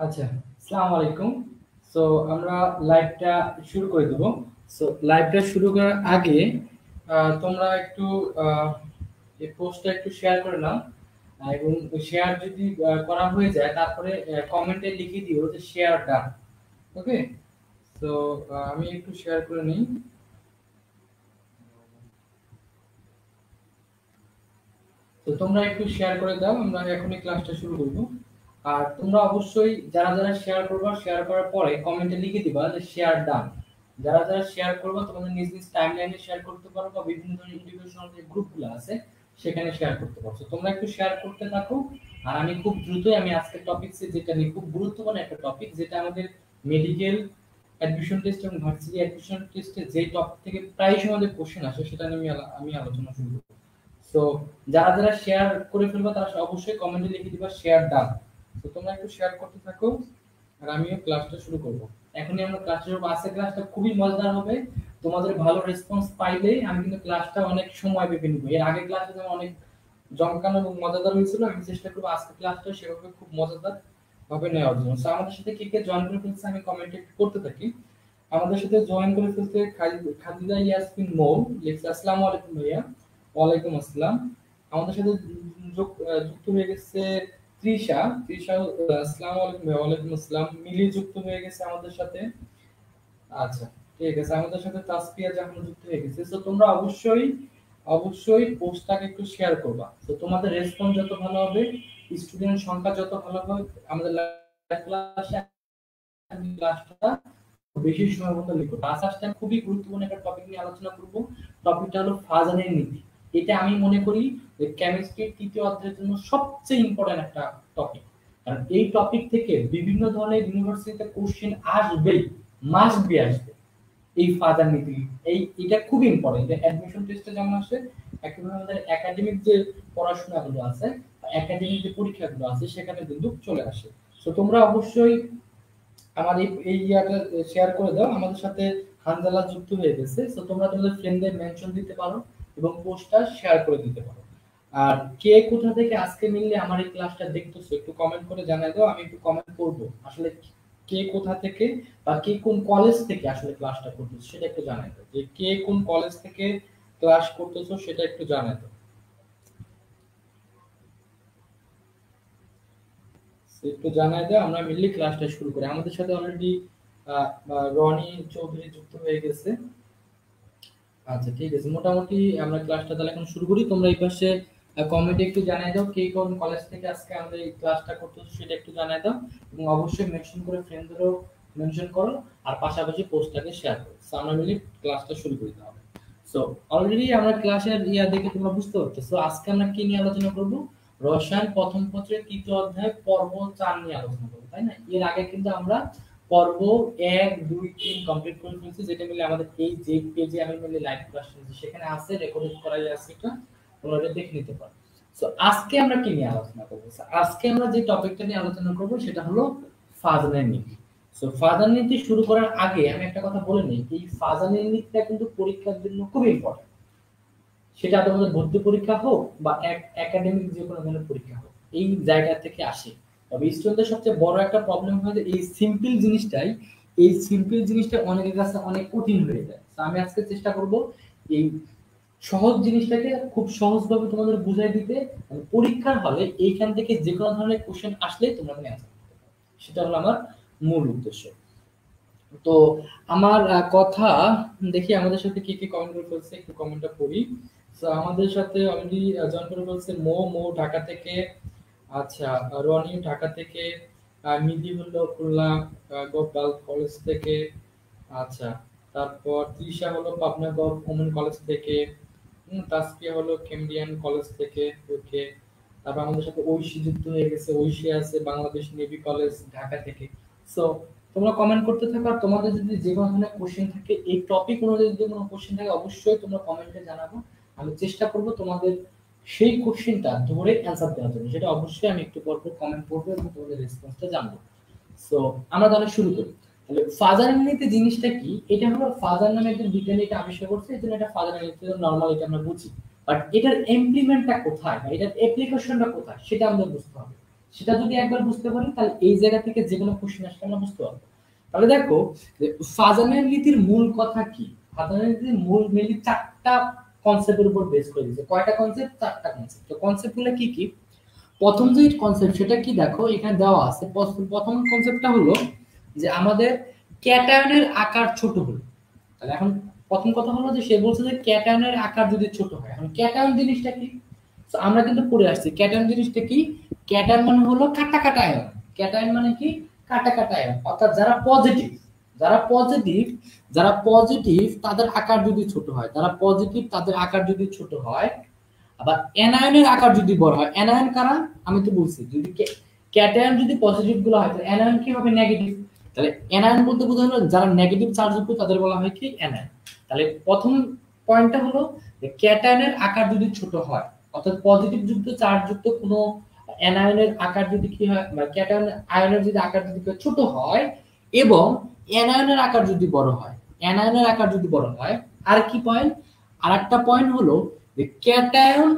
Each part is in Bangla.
আচ্ছা, আসসালামু আলাইকুম। সো আমরা লাইভটা শুরু করে দেব। সো লাইভটা শুরু করার আগে তোমরা একটু এই পোস্টটা একটু শেয়ার করে নাও। এবং শেয়ার যদি করা হয়ে যায় তারপরে কমেন্টে লিখে দিও যে শেয়ার ডান। ওকে? সো আমি একটু শেয়ার করে নিই। তো তোমরা একটু শেয়ার করে দাও, আমরা এখনই ক্লাসটা শুরু করব। আর তোমরা অবশ্যই যারা যারা শেয়ার করবা, শেয়ার করার পরে কমেন্টে লিখে দিবা যে শেয়ার ডান। যারা যারা শেয়ার করবা তোমাদের নিজ নিজ টাইমলাইনে শেয়ার করতে পারো বা বিভিন্ন ধরনের এডুকেশনাল যে গ্রুপগুলো আছে সেখানে শেয়ার করতে পারছো। তোমরা একটু শেয়ার করতে থাকো। আর আমি খুব দ্রুতই আজকের টপিকসে যেটা নিয়ে খুব গুরুত্বপূর্ণ একটা টপিক, যেটা আমাদের মেডিকেল অ্যাডমিশন টেস্ট এবং ভার্সিটি অ্যাডমিশন টেস্টে যে টপিক থেকে প্রায়শই আমাদের কোশ্চেন আসে সেটা নিয়ে আমি আলোচনা শুরু করব। সো যারা যারা শেয়ার করে ফেলবা তারা অবশ্যই কমেন্টে লিখে দিবা শেয়ার ডান। তো তোমরা একটু শেয়ার করতে থাকো আর আমিও ক্লাসটা শুরু করব। এখনই আমরা ক্লাস শুরু করব। আজকের ক্লাসটা খুবই মজাদার হবে। তোমাদের ভালো রেসপন্স পাইলে আমি কিন্তু ক্লাসটা অনেক সময় ভেবে নিব। এর আগে ক্লাসে যেমন অনেক জমকানো এবং মজাদার হয়েছিল, আমি চেষ্টা করব আজকের ক্লাসটা সেভাবে খুব মজাদার ভাবে নেওয়ার জন্য। সো আমাদের সাথে কে কে জয়েন করে ফেলছে আমি কমেন্টে করতে থাকি। আমাদের সাথে জয়েন করে ফেলতে খাদিজা ইয়াসমিন মৌ লিখছে আসসালামু আলাইকুম ভাইয়া। ওয়ালাইকুম আসসালাম। আমাদের সাথে যুক্ত হয়ে গেছে তৃষা। তৃষা আসসালামু আলাইকুম ভাইয়া। ওয়ালাইকুম আসসালাম। মিলি যুক্ত হয়ে গেছে আমাদের সাথে। আচ্ছা, ঠিক আছে। আমাদের সাথে তাসফিয়া জাহান যুক্ত হয়ে গেছে। তো তোমরা অবশ্যই অবশ্যই পোস্টটাকে একটু শেয়ার করবা। তো তোমাদের রেসপন্স যত ভালো হবে, স্টুডেন্ট সংখ্যা যত ভালো হবে, আমাদের লাইভ ক্লাসে ক্লাসটা বেশি সময় মতো লিখো। আজকে খুবই গুরুত্বপূর্ণ একটা টপিক নিয়ে আলোচনা করব। টপিকটা হলো ফাজানের নীতি। এটা আমি মনে করি যে কেমিস্ট্রির তৃতীয় অধ্যায়ের জন্য সবচেয়ে ইম্পর্টেন্ট একটা টপিক। কারণ এই টপিক থেকে বিভিন্ন ধরনের ইউনিভার্সিটিতে কোশ্চেন আসবেই, মাস্ট বি আসবে। এই ফাজার নীতি এটা খুব ইম্পর্টেন্ট। অ্যাডমিশন টেস্টে যেমন আসে, একইভাবে আমাদের একাডেমিক যে পড়াশোনাগুলো আছে, একাডেমিক যে পরীক্ষাগুলো আছে সেখানে কিন্তু চলে আসে। তো তোমরা অবশ্যই আমার এই ইয়াটা শেয়ার করে দাও। আমাদের সাথে হানজালা যুক্ত হয়ে গেছে। তো তোমরা তোমাদের ফ্রেন্ডদের মেনশন দিতে পারো এবং পোস্টটা শেয়ার করে দিতে পারো। আর কে কোথা থেকে আজকে মিললে আমার এই ক্লাসটা দেখতেছো একটু কমেন্ট করে জানাই দাও, আমি একটু কমেন্ট করব। আসলে কে কোথা থেকে বা কে কোন কলেজ থেকে আসলে ক্লাসটা করতেছো সেটা একটু জানাই দাও। যে কে কোন কলেজ থেকে ক্লাস করতেছো সেটা একটু জানাই দাও। একটু জানাই দাও, আমরা মিললে ক্লাসটা শুরু করি। আমাদের সাথে অলরেডি রনি চৌধুরী যুক্ত হয়ে গেছে। আচ্ছা, ঠিক আছে। মোটামুটি আমরা ক্লাসটা তাহলে এখন শুরু করি। তোমরা এই পাশে কমেন্টে একটু জানিয়ে দাও কে কোন কলেজ থেকে আজকে আমাদের এই ক্লাসটা করতেছো সেটা একটু জানিয়ে দাও। এবং অবশ্যই মেনশন করে ফ্রেন্ডদেরও মেনশন করো। আর পাশাপাশি পোস্টটাকে শেয়ার করো। সো আমরা মিলে ক্লাসটা শুরু করি তাহলে। সো অলরেডি আমরা ক্লাসের দেখে তোমরা বুঝতে পারতেছো আজকে আমরা কি নিয়ে আলোচনা করব। রসায়ন প্রথম পত্রের তৃতীয় অধ্যায় পর্ব 4 নিয়ে আলোচনা করব, তাই না? এর আগে কিন্তু আমরা পর্ব 1 2 3 কমপ্লিট করে ফেলছি, যেটা মিলে আমাদের এই যে পেজে আমি মিলে লাইভ ক্লাস নিয়েছি সেখানে আছে, রেকর্ড করা আছে, এটা তোমরা এটা দেখে নিতে পারো। সো আজকে আমরা কি নিয়ে আলোচনা করব? আজকে আমরা যে টপিকটা নিয়ে আলোচনা করব সেটা হলো ফাজনের নীতি। সো ফাজার নীতি শুরু করার আগে আমি একটা কথা বলে নিই, এই ফাজানের নীতিটা কিন্তু পরীক্ষার জন্য খুব ইম্পর্টেন্ট। সেটা তোমাদের ভর্তি পরীক্ষা হোক বা একাডেমিক যে কোনো ধরনের পরীক্ষা হোক, এই জায়গা থেকে আসে। তবে স্টুডেন্টদের সবচেয়ে বড় একটা প্রবলেম হয় যে এই সিম্পল জিনিসটা অনেকের কাছে অনেক কঠিন হয়ে যায়। তো আমি আজকে চেষ্টা করব এই সহজ জিনিসটাকে খুব সহজভাবে তোমাদের বুঝাই দিতে। পরীক্ষার হলে এইখান থেকে যে কোনো ধরনের কোশ্চেন আসলে তোমরা অ্যান্সার করতে পারো, সেটা হলো আমার মূল উদ্দেশ্য। তো আমার কথা দেখি আমাদের সাথে কি কি কমেন্ট করে ফেলছে, একটু কমেন্টটা পড়ি। তো আমাদের সাথে অলরেডি জয়েন করে ফেলছে মো ঢাকা থেকে। আচ্ছা, রনি ঢাকা থেকে। মিদি হলো খুলনা গোপাল কলেজ থেকে। আচ্ছা, তারপর তৃষা হলো পাবনা ওমেন কলেজ থেকে। তাসফিয়া হলো কেমব্রিয়ান কলেজ থেকে। ওকে। তারপর আমাদের সাথে ঐশী যুক্ত হয়ে গেছে। ঐশী আছে বাংলাদেশ নেভি কলেজ ঢাকা থেকে। সো তোমরা কমেন্ট করতে থাকো। আর তোমাদের যদি যে কোনো ধরনের কোশ্চেন থাকে, এই টপিক অনুযায়ী যদি কোনো কোশ্চেন থাকে অবশ্যই তোমরা কমেন্টে জানাবো। আমি চেষ্টা করব তোমাদের সেই কোশ্চেনটা ধরে অ্যান্সার দেওয়ার জন্য। সেটা অবশ্যই আমি একটু পর পর কমেন্ট করবো এবং তোমাদের রেসপন্সটা জানবো। সো আমরা তাহলে শুরু করি। তাহলে ফাজার নীতি জিনিসটা কি? এটা হলো ফাজার নামে একজন বিজ্ঞানী এটা আবিষ্কার করছে, এই জন্য এটা ফাজার নীতি নরমাল এটা আমরা বুঝি। বাট এটার ইমপ্লিমেন্টটা কোথায় বা এটার অ্যাপ্লিকেশনটা কোথায় সেটা আমাদের বুঝতে হবে। সেটা যদি একবার বুঝতে পারি তাহলে এই জায়গা থেকে যে কোনো কোশ্চেন আসলে আমরা বুঝতে পারবো। তাহলে দেখো যে ফাজানের নীতির মূল কথা কি। ফাজানের নীতির মূল মেনলি চারটা কনসেপ্টের উপর বেস করে দিয়েছে। কয়টা কনসেপ্ট? চারটা কনসেপ্ট। তো কনসেপ্টগুলো কি কি? প্রথম যে কনসেপ্ট সেটা কি দেখো এখানে দেওয়া আছে। প্রথম কনসেপ্টটা হলো যে আমাদের ক্যাটায়নের আকার ছোট হলো। তাহলে এখন প্রথম কথা হলো যে সে বলছে যে ক্যাটায়নের আকার যদি ছোট হয়। এখন ক্যাটায়ন জিনিসটা কি? তো আমরা কিন্তু পড়ে আসছি ক্যাটায়ন জিনিসটা কি। ক্যাটায়ন মানে হলো কাটা কাটা আয়ন। ক্যাটায়ন মানে কি? কাটা কাটা আয়ন। অর্থাৎ যারা পজিটিভ, যারা পজিটিভ, যারা পজিটিভ তাদের আকার যদি ছোট হয়, যারা পজিটিভ তাদের আকার যদি ছোট হয়, আবার অ্যানায়নের আকার যদি বড় হয়। অ্যানায়ন কারা? আমি তো বলছি যদি ক্যাটায়ন যদি পজিটিভ গুলো হয় তাহলে অ্যানায়ন কি হবে? নেগেটিভ। তাহলে অ্যানায়ন বলতে বোঝানো যারা নেগেটিভ চার্জ যুক্ত তাদের বলা হয় কি? অ্যানায়ন। তাহলে প্রথম পয়েন্টটা হলো যে ক্যাটায়নের আকার যদি ছোট হয়, অর্থাৎ পজিটিভ যুক্ত চার্জ যুক্ত কোনো অ্যানায়নের আকার যদি কি হয়, মানে ক্যাটায়ন আয়নের যদি আকার যদি ছোট হয় এবং অ্যানায়নের আকার যদি বড় হয়, অ্যানায়নের আকার যদি বড় হয়। আর কি পয়েন্ট? আর একটা পয়েন্ট হলো যে ক্যাটায়ন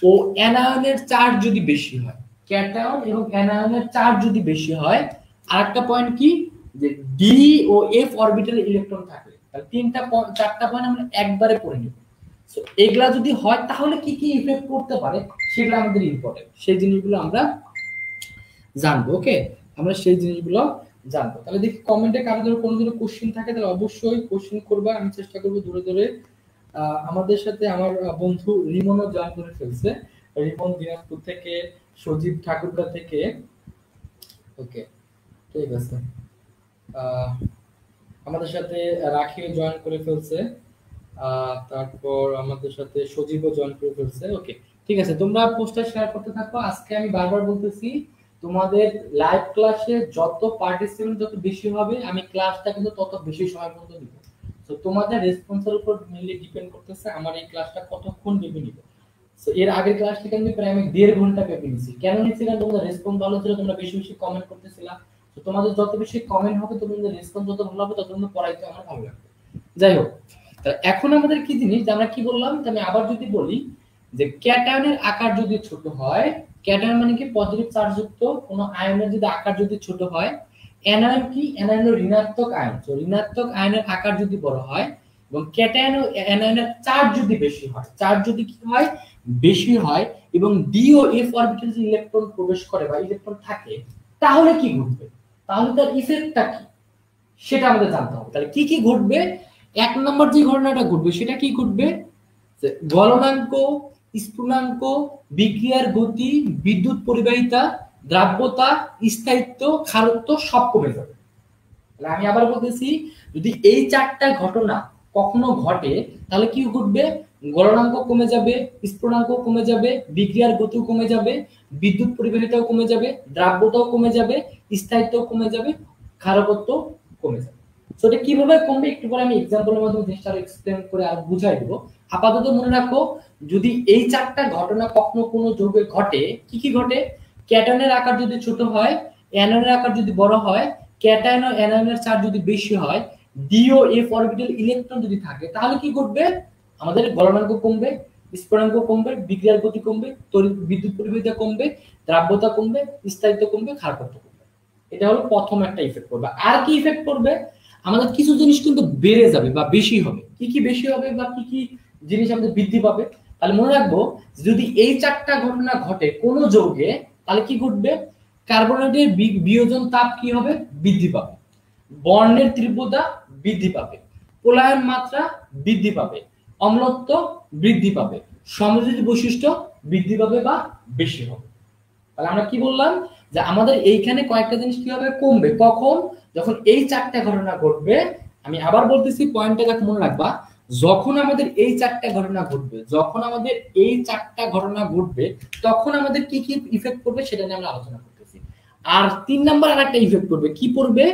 ও অ্যানায়নের চার্জ যদি বেশি হয়, ক্যাটায়ন এবং অ্যানায়নের চার্জ যদি বেশি হয়। আর একটা পয়েন্ট কি? যে ডি ও এফ অরবিটালে ইলেকট্রন থাকে। তাহলে চারটা পয়েন্ট আমরা একবারে পড়ে নিব। সো এগুলা যদি হয় তাহলে কি কি ইফেক্ট করতে পারে সেগুলো আমাদের ইম্পর্টেন্ট। সেই জিনিসগুলো আমরা জানবো। ওকে, আমরা সেই জিনিসগুলো জানবো। তাহলে দেখি কমেন্টে কারো ধরো কোনো কোনো কোশ্চেন থাকে তাহলে অবশ্যই কোশ্চেন করবা। আমি চেষ্টা করবো ধরে ধরে। আমাদের সাথে আমার বন্ধু রিমনও জয়েন করে ফেলছে। রিমন দিনাজপুর থেকে, সজীব ঠাকুরগা থেকে। ওকে, ঠিক আছে। আমাদের সাথে রাখিও জয়েন করে ফেলছে। তারপর আমাদের সাথে সজীবও জয়েন করে ফেলছে। ওকে, ঠিক আছে, তোমরা পোস্টার শেয়ার করতে থাকো। আজকে আমি বারবার বলতেছি তোমাদের লাইভ ক্লাসে যত পার্টিসিপেন্ট যত বেশি হবে আমি ক্লাসটা কিন্তু তত বেশি সময় পর্যন্ত দিব। তো তোমাদের রেসপন্সের উপর মেইনলি ডিপেন্ড করতেছে আমার এই ক্লাসটা কতক্ষণ ব্যাপী নিব। তো এর আগের ক্লাস থেকে আমি প্রায় 1.5 ঘন্টা ব্যাপী নিছি। কেন নিছি? কারণ তোমাদের রেসপন্স ভালো ছিল, তোমরা বেশি বেশি কমেন্ট করতেছিলা। তো তোমাদের যত বেশি কমেন্ট হবে তোমাদের রেসপন্স যত ভালো হবে তত তোমাদের পড়াইতে আমার ভালো লাগবে। যাই হোক, এখন আমাদের কি জিনিস আমরা কি বললাম, আমি আবার যদি বলি যে ক্যাটায়নের আকার যদি ছোট হয়, ক্যাটায়ন মানে কি? পজিটিভ চার্জ যুক্ত কোনো আয়নের যদি আকার যদি ছোট হয়। অ্যানায়ন কি? অ্যানায়ন ঋণাত্মক আয়ন। তো ঋণাত্মক আয়নের আকার যদি বড় হয় এবং ক্যাটায়ন ও অ্যানায়নের চার্জ যদি বেশি হয়, চার্জ যদি কি হয়? বেশি হয় এবং ডি ও এফ অরবিটালে যদি ইলেকট্রন প্রবেশ করে বা ইলেকট্রন থাকে তাহলে কি ঘটবে? তাহলে তার ইফেক্টটা কি সেটা আমাদের জানতে হবে। তাহলে কি কি ঘটবে? এক নম্বর যে ঘটনাটা ঘটবে সেটা কি ঘটবে? গলনাঙ্ক, স্ফুটনাঙ্ক, বিক্রিয়ার গতি, বিদ্যুৎ পরিবাহিতা, দ্রাব্যতা, স্থায়িত্ব, ক্ষারত্ব সব কমে যাবে। তাহলে আমি আবার বলতেছি যদি এই চারটা ঘটনা কখনো ঘটে তাহলে কি ঘটবে? গলনাঙ্ক কমে যাবে, স্ফুটনাঙ্ক কমে যাবে, বিক্রিয়ার গতিও কমে যাবে, বিদ্যুৎ পরিবাহিতাও কমে যাবে, দ্রাব্যতাও কমে যাবে, স্থায়িত্ব কমে যাবে, ক্ষারকত্ব কমে যাবে। তো এটা কিভাবে কমবে একটু পরে আমি এক্সাম্পলের মাধ্যমে জিনিসটা আরো এক্সপ্লেন করে আর বুঝাই দেবো। আপাতত মনে রাখো যদি এই চারটা ঘটনা কখনো কোনো যৌগে ঘটে, কি কি ঘটে? ক্যাটায়নের আকার যদি ছোট হয়, অ্যানায়নের আকার যদি বড় হয়, ক্যাটায়ন ও অ্যানায়নের চার্জ যদি বেশি হয়, ডি ও এফ অরবিটাল ইলেকট্রন যদি থাকে তাহলে কি ঘটবে? আমাদের গলনাঙ্ক কমবে, স্ফুটনাঙ্ক কমবে, বিক্রিয়ার গতি কমবে, তড়িৎ বিদ্যুৎ পরিবাহিতা কমবে, দ্রাব্যতা কমবে, স্থায়িত্ব কমবে, ক্ষারকত্ব কমবে। এটা হলো প্রথম একটা ইফেক্ট করবে। আর কি ইফেক্ট করবে? আমাদের কিছু জিনিস কিন্তু বেড়ে যাবে বা বেশি হবে। কি কি বেশি হবে বা কি কি জিনিস আমাদের বৃদ্ধি পাবে? তাহলে মনে রাখবো যদি এই চারটা ঘটনা ঘটে কোন যৌগে তাহলে কি ঘটবে? কার্বনেটের বিয়োজন তাপ কি হবে? বৃদ্ধি পাবে। বর্ণের তীব্রতা বৃদ্ধি পাবে, পোলায়ন মাত্রা বৃদ্ধি পাবে, অম্লত্ব বৃদ্ধি পাবে, সমযোজী বৈশিষ্ট্য বৃদ্ধি পাবে বা বেশি হবে। তাহলে আমরা কি বললাম যে আমাদের এইখানে কয়েকটা জিনিস কি হবে? কমবে। কখন? যখন এই চারটা ঘটনা ঘটবে। আমি আবার বলতেছি পয়েন্টটা যাকে মনে রাখবা, যখন আমাদের এই চারটা ঘটনা ঘটবে, যখন আমাদের এই চারটা ঘটনা ঘটবে তখন আমাদের কি কি ইফেক্ট করবে সেটা নিয়ে আমরা আলোচনা করতেছি। আর 3 নাম্বার আরেকটা ইফেক্ট করবে। কি পড়বে?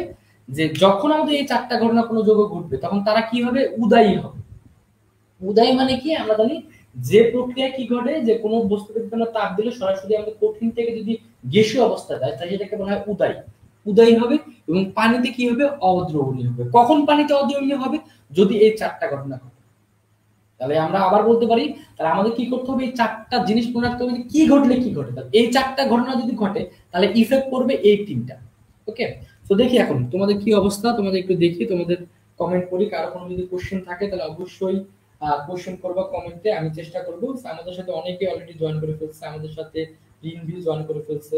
যে যখন আমাদের এই চারটা ঘটনা কোনো যৌগে ঘটবে তখন তারা কি হবে? উদায়ী হবে। উদায়ী মানে কি? আমরা জানি যে প্রক্রিয়া কি ঘটে যে কোনো বস্তুকে আমরা তাপ দিলে সরাসরি আমাদের কঠিন থেকে যদি গ্যাসীয় অবস্থা যায় তাহলে সেটাকে বলা হয় উদায়ী। উদায়ী হবে এবং পানিতে কি হবে? অদ্রবণীয় হবে। কখন পানিতে অদ্রবণীয় হবে? যদি এই চারটা ঘটনা ঘটে। তাহলে আমরা আবার বলতে পারি, তাহলে আমাদের কি করতে হবে, এই চারটা জিনিস মনে রাখতে হবে যে কি ঘটলে কি ঘটে। তাহলে এই চারটা ঘটনা যদি ঘটে তাহলে ইফেক্ট করবে এই তিনটা। ওকে, তো দেখি এখন তোমাদের কি অবস্থা, তোমাদের একটু দেখি, তোমাদের কমেন্ট করি। কারো কোনো যদি কোশ্চেন থাকে তাহলে অবশ্যই কোশ্চেন করবা কমেন্টে, আমি চেষ্টা করব। আমাদের সাথে অনেকে অলরেডি জয়েন করে ফেলছে, আমাদের সাথে রিনভিউ জয়েন করে ফেলছে।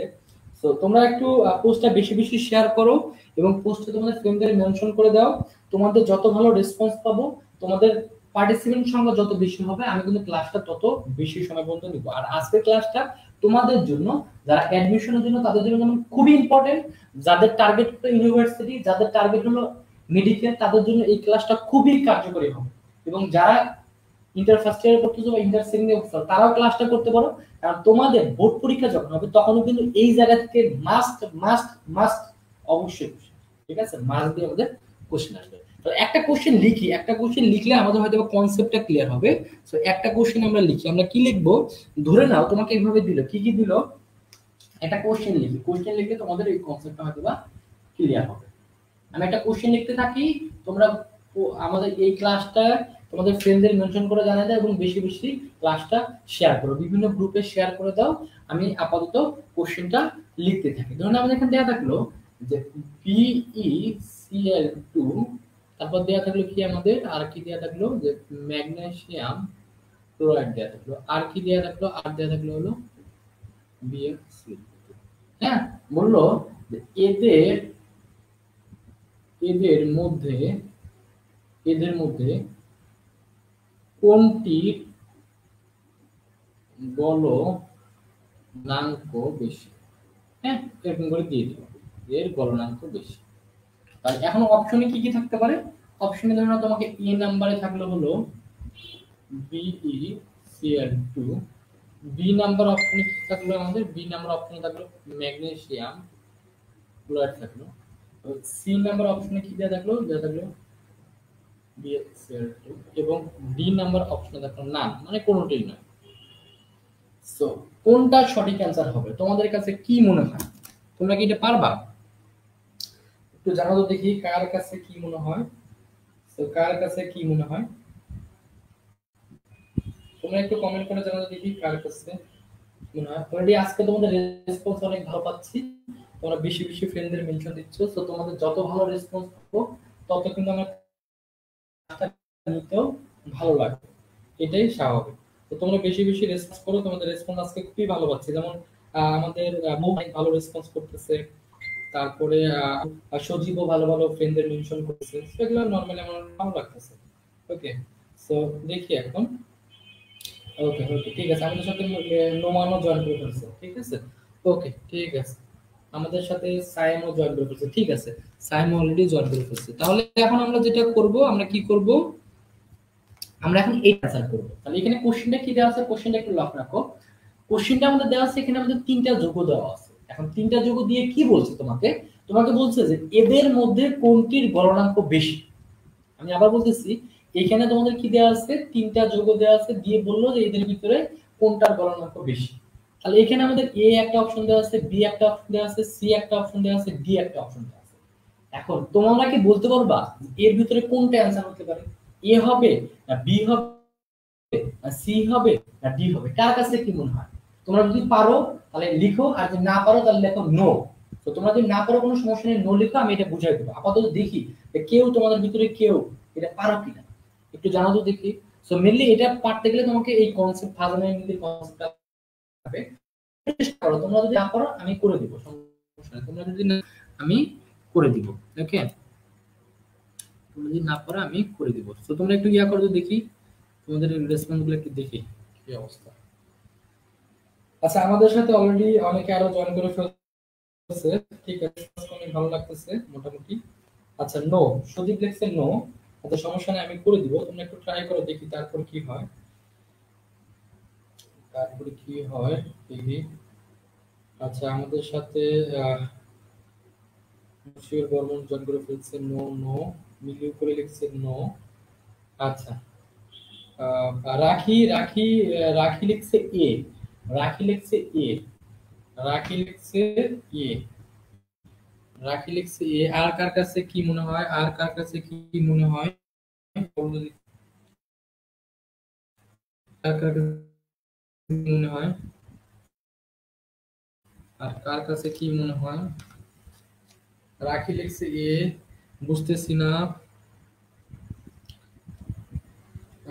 সো তোমরা একটু পোস্টটা বেশি বেশি শেয়ার করো এবং পোস্টে তোমাদের ফ্রেন্ডদের মেনশন করে দাও। তোমাদের যত ভালো রেসপন্স পাবো, তোমাদের পার্টিসিপেন্ট সংখ্যা যত বেশি হবে, আমি কিন্তু ক্লাসটা তত বেশি সময় পর্যন্ত নিব। আর আজকের ক্লাসটা তোমাদের জন্য, যারা অ্যাডমিশনের জন্য তাদের জন্য যেমন খুবই ইম্পর্টেন্ট, যাদের টার্গেট হলো ইউনিভার্সিটি, যাদের টার্গেট হলো মেডিকেল, তাদের জন্য এই ক্লাসটা খুবই কার্যকরী হবে। এবং যারা ইন্টার ফার্স্ট ইয়ারে পড়তেছো বা ইন্টার সেকেন্ড ইয়ারে পড়তেছো, তারাও ক্লাসটা করতে পারো। কারণ তোমাদের বোর্ড পরীক্ষা যখন হবে তখনও কিন্তু এই জায়গা থেকে মাস্ট মাস্ট মাস্ট অবশ্যই, ঠিক আছে, মাস্ট দিয়ে আমাদের কোশ্চেন আসবে। তো একটা কোশ্চেন লিখি, একটা কোশ্চেন লিখলে আমাদের হয়তো কনসেপ্টটা ক্লিয়ার হবে। সো একটা কোশ্চেন আমরা লিখি, আমরা কি লিখবো, ধরে নাও তোমাকে এইভাবে দিল, কি কি দিল, একটা কোশ্চেন লিখি, কোশ্চেন লিখলে তোমাদের এই কনসেপ্টটা হয়তো ক্লিয়ার হবে। আমি একটা কোশ্চেন লিখতে থাকি, তোমরা আমাদের এই ক্লাসটা তোমাদের ফ্রেন্ডদের মেনশন করে জানিয়ে দাও এবং বেশি বেশি ক্লাসটা শেয়ার করো, বিভিন্ন গ্রুপে শেয়ার করে দাও। আমি আপাতত কোশ্চেনটা লিখতে থাকি। ধরুন আমাদের এখানে দেওয়া থাকলো যে BeCl2, তারপর দেওয়া থাকলো কি আমাদের, আর কি দেওয়া থাকলো যে ম্যাগনেসিয়াম ক্লোরাইড দেওয়া থাকলো, আর কি দেওয়া থাকলো, আর দেওয়া থাকলো হলো BeCl2। হ্যাঁ, বললো যে এদের এদের মধ্যে এদের মধ্যে কোনটির গলনাঙ্ক বেশি। হ্যাঁ, এরকম করে দিয়ে দিব, এর গলনাঙ্ক বেশি। আর এখন অপশনে কি কি থাকতে পারে, অপশনে ধরো তোমাকে এ নাম্বারে থাকলো হলো BeCl2, বি নাম্বার অপশনে কি থাকলো, আমাদের বি নাম্বার অপশনে থাকলো ম্যাগনেসিয়াম ক্লোরাইড থাকলো। সি নাম্বার অপশনে কি দেওয়া থাকলো, দেওয়া থাকলো BeCl2, এবং ডি নাম্বার অপশনে থাকলো না, মানে কোনোটাই নয়। সো কোনটা সঠিক অ্যান্সার হবে তোমাদের কাছে কি মনে হয়, তোমরা কি এটা পারবা, একটু জানাও তো দেখি কার কাছে কি মনে হয়। তো কার কাছে কি মনে হয়, তোমরা একটু কমেন্ট করে জানাও তো দেখি কার কাছে মনে হয়। অলরেডি আজকে তোমাদের রেসপন্স অনেক ভালো পাচ্ছি, তোমরা বেশি বেশি ফ্রেন্ডদের মেনশন দিচ্ছ। তো তোমাদের যত ভালো রেসপন্স পাবো তত কিন্তু আমার নিতেও ভালো লাগবে, এটাই স্বাভাবিক। তো তোমরা বেশি বেশি রেসপন্স করো, তোমাদের রেসপন্স আজকে খুবই ভালো পাচ্ছি। যেমন আমাদের অনেক ভালো রেসপন্স করতেছে, তারপরে সজীবও ভালো ভালো ফ্রেন্ডদের মেনশন করতেছে, সেগুলো নরমালি আমার ভালো লাগতেছে। ওকে, সো দেখি এখন। ওকে ওকে, ঠিক আছে, আমাদের সাথে নোমানও জয়েন করে ফেলছে, ঠিক আছে। ওকে ঠিক আছে, আমাদের সাথে সাইমও জয়েন করে ফেলছে, ঠিক আছে, সাইম অলরেডি জয়েন করে ফেলছে। তাহলে এখন আমরা যেটা করব, আমরা কি করব, আমরা এখন এই অ্যান্সার করব। তাহলে এখানে কোশ্চেনটা কি দেওয়া আছে, কোশ্চেনটা একটু লক্ষ্য রাখো। কোশ্চেনটা আমাদের দেওয়া আছে, এখানে আমাদের তিনটা যোগ্য দেওয়া আছে। এখন তিনটা যোগ্য দিয়ে কি বলছে তোমাকে, তোমাকে বলছে যে এদের মধ্যে কোনটির গলনাঙ্ক বেশি। আমি আবার বলতেছি, এখানে তোমাদের কি দেওয়া আছে, তিনটা যোগ্য দেওয়া আছে, দিয়ে বললো যে এদের ভিতরে কোনটার গলনাঙ্ক বেশি। তাহলে এখানে আমাদের এ একটা অপশন দেওয়া আছে, বি একটা অপশন দেওয়া আছে, সি একটা অপশন দেওয়া আছে, ডি একটা অপশন দেওয়া আছে। এখন তোমরা কি বলতে পারবা এর ভিতরে কোনটা অ্যান্সার হতে পারে, এ হবে না বি হবে না সি হবে না ডি হবে, কার কাছে কি মনে হয়। তোমরা যদি পারো তাহলে লিখো, আর যদি না পারো তাহলে লেখো নো। তো তোমরা যদি না পারো কোনো সমস্যা নেই, নো লিখো, আমি এটা বুঝাই দেবো। আপাতত দেখি যে কেউ তোমাদের ভিতরে কেউ এটা পারো কিনা, একটু জানাও তো দেখি। সো মেনলি এটা পারতে গেলে তোমাকে এই কনসেপ্ট ফাজামেন্টের কনসেপ্টটা হবে, চেষ্টা করো। তোমরা যদি না পারো আমি করে দিব, সমস্যা নেই। তোমরা যদি না, আমি করে দিব। ওকে, তোমরা যদি না পারো আমি করে দিব। তো তোমরা একটু ইয়া করো তো দেখি, তোমাদের রেসপন্স গুলো একটু দেখি কি অবস্থা। আচ্ছা, আমাদের সাথে অলরেডি অনেকে আরো জয়েন করে ফেলছে, ঠিক আছে, অনেক ভালো লাগতেছে মোটামুটি। আচ্ছা, নো, সুদীপ লিখছে নো। আচ্ছা সমস্যা নেই, আমি করে দিব, তোমরা একটু ট্রাই করো দেখি তারপর কি হয়, তারপরে কি হয় দেখি। আচ্ছা, আমাদের সাথে মুশিউর বর্মন জয়েন করে ফেলছে, নো নো। মিলিউ করে লিখছে নো। আচ্ছা, রাখি রাখি রাখি লিখছে এ, রাখি লিখছে এ, রাখি লিখছে এ, রাখি লিখছে এ। আর কার কাছে কি মনে হয়, আর কার কাছে কি মনে হয়, কার কার কাছে মনে হয়, আর কার কাছে কি মনে হয়? রাখি লিখছে এ, বুঝতেছি না।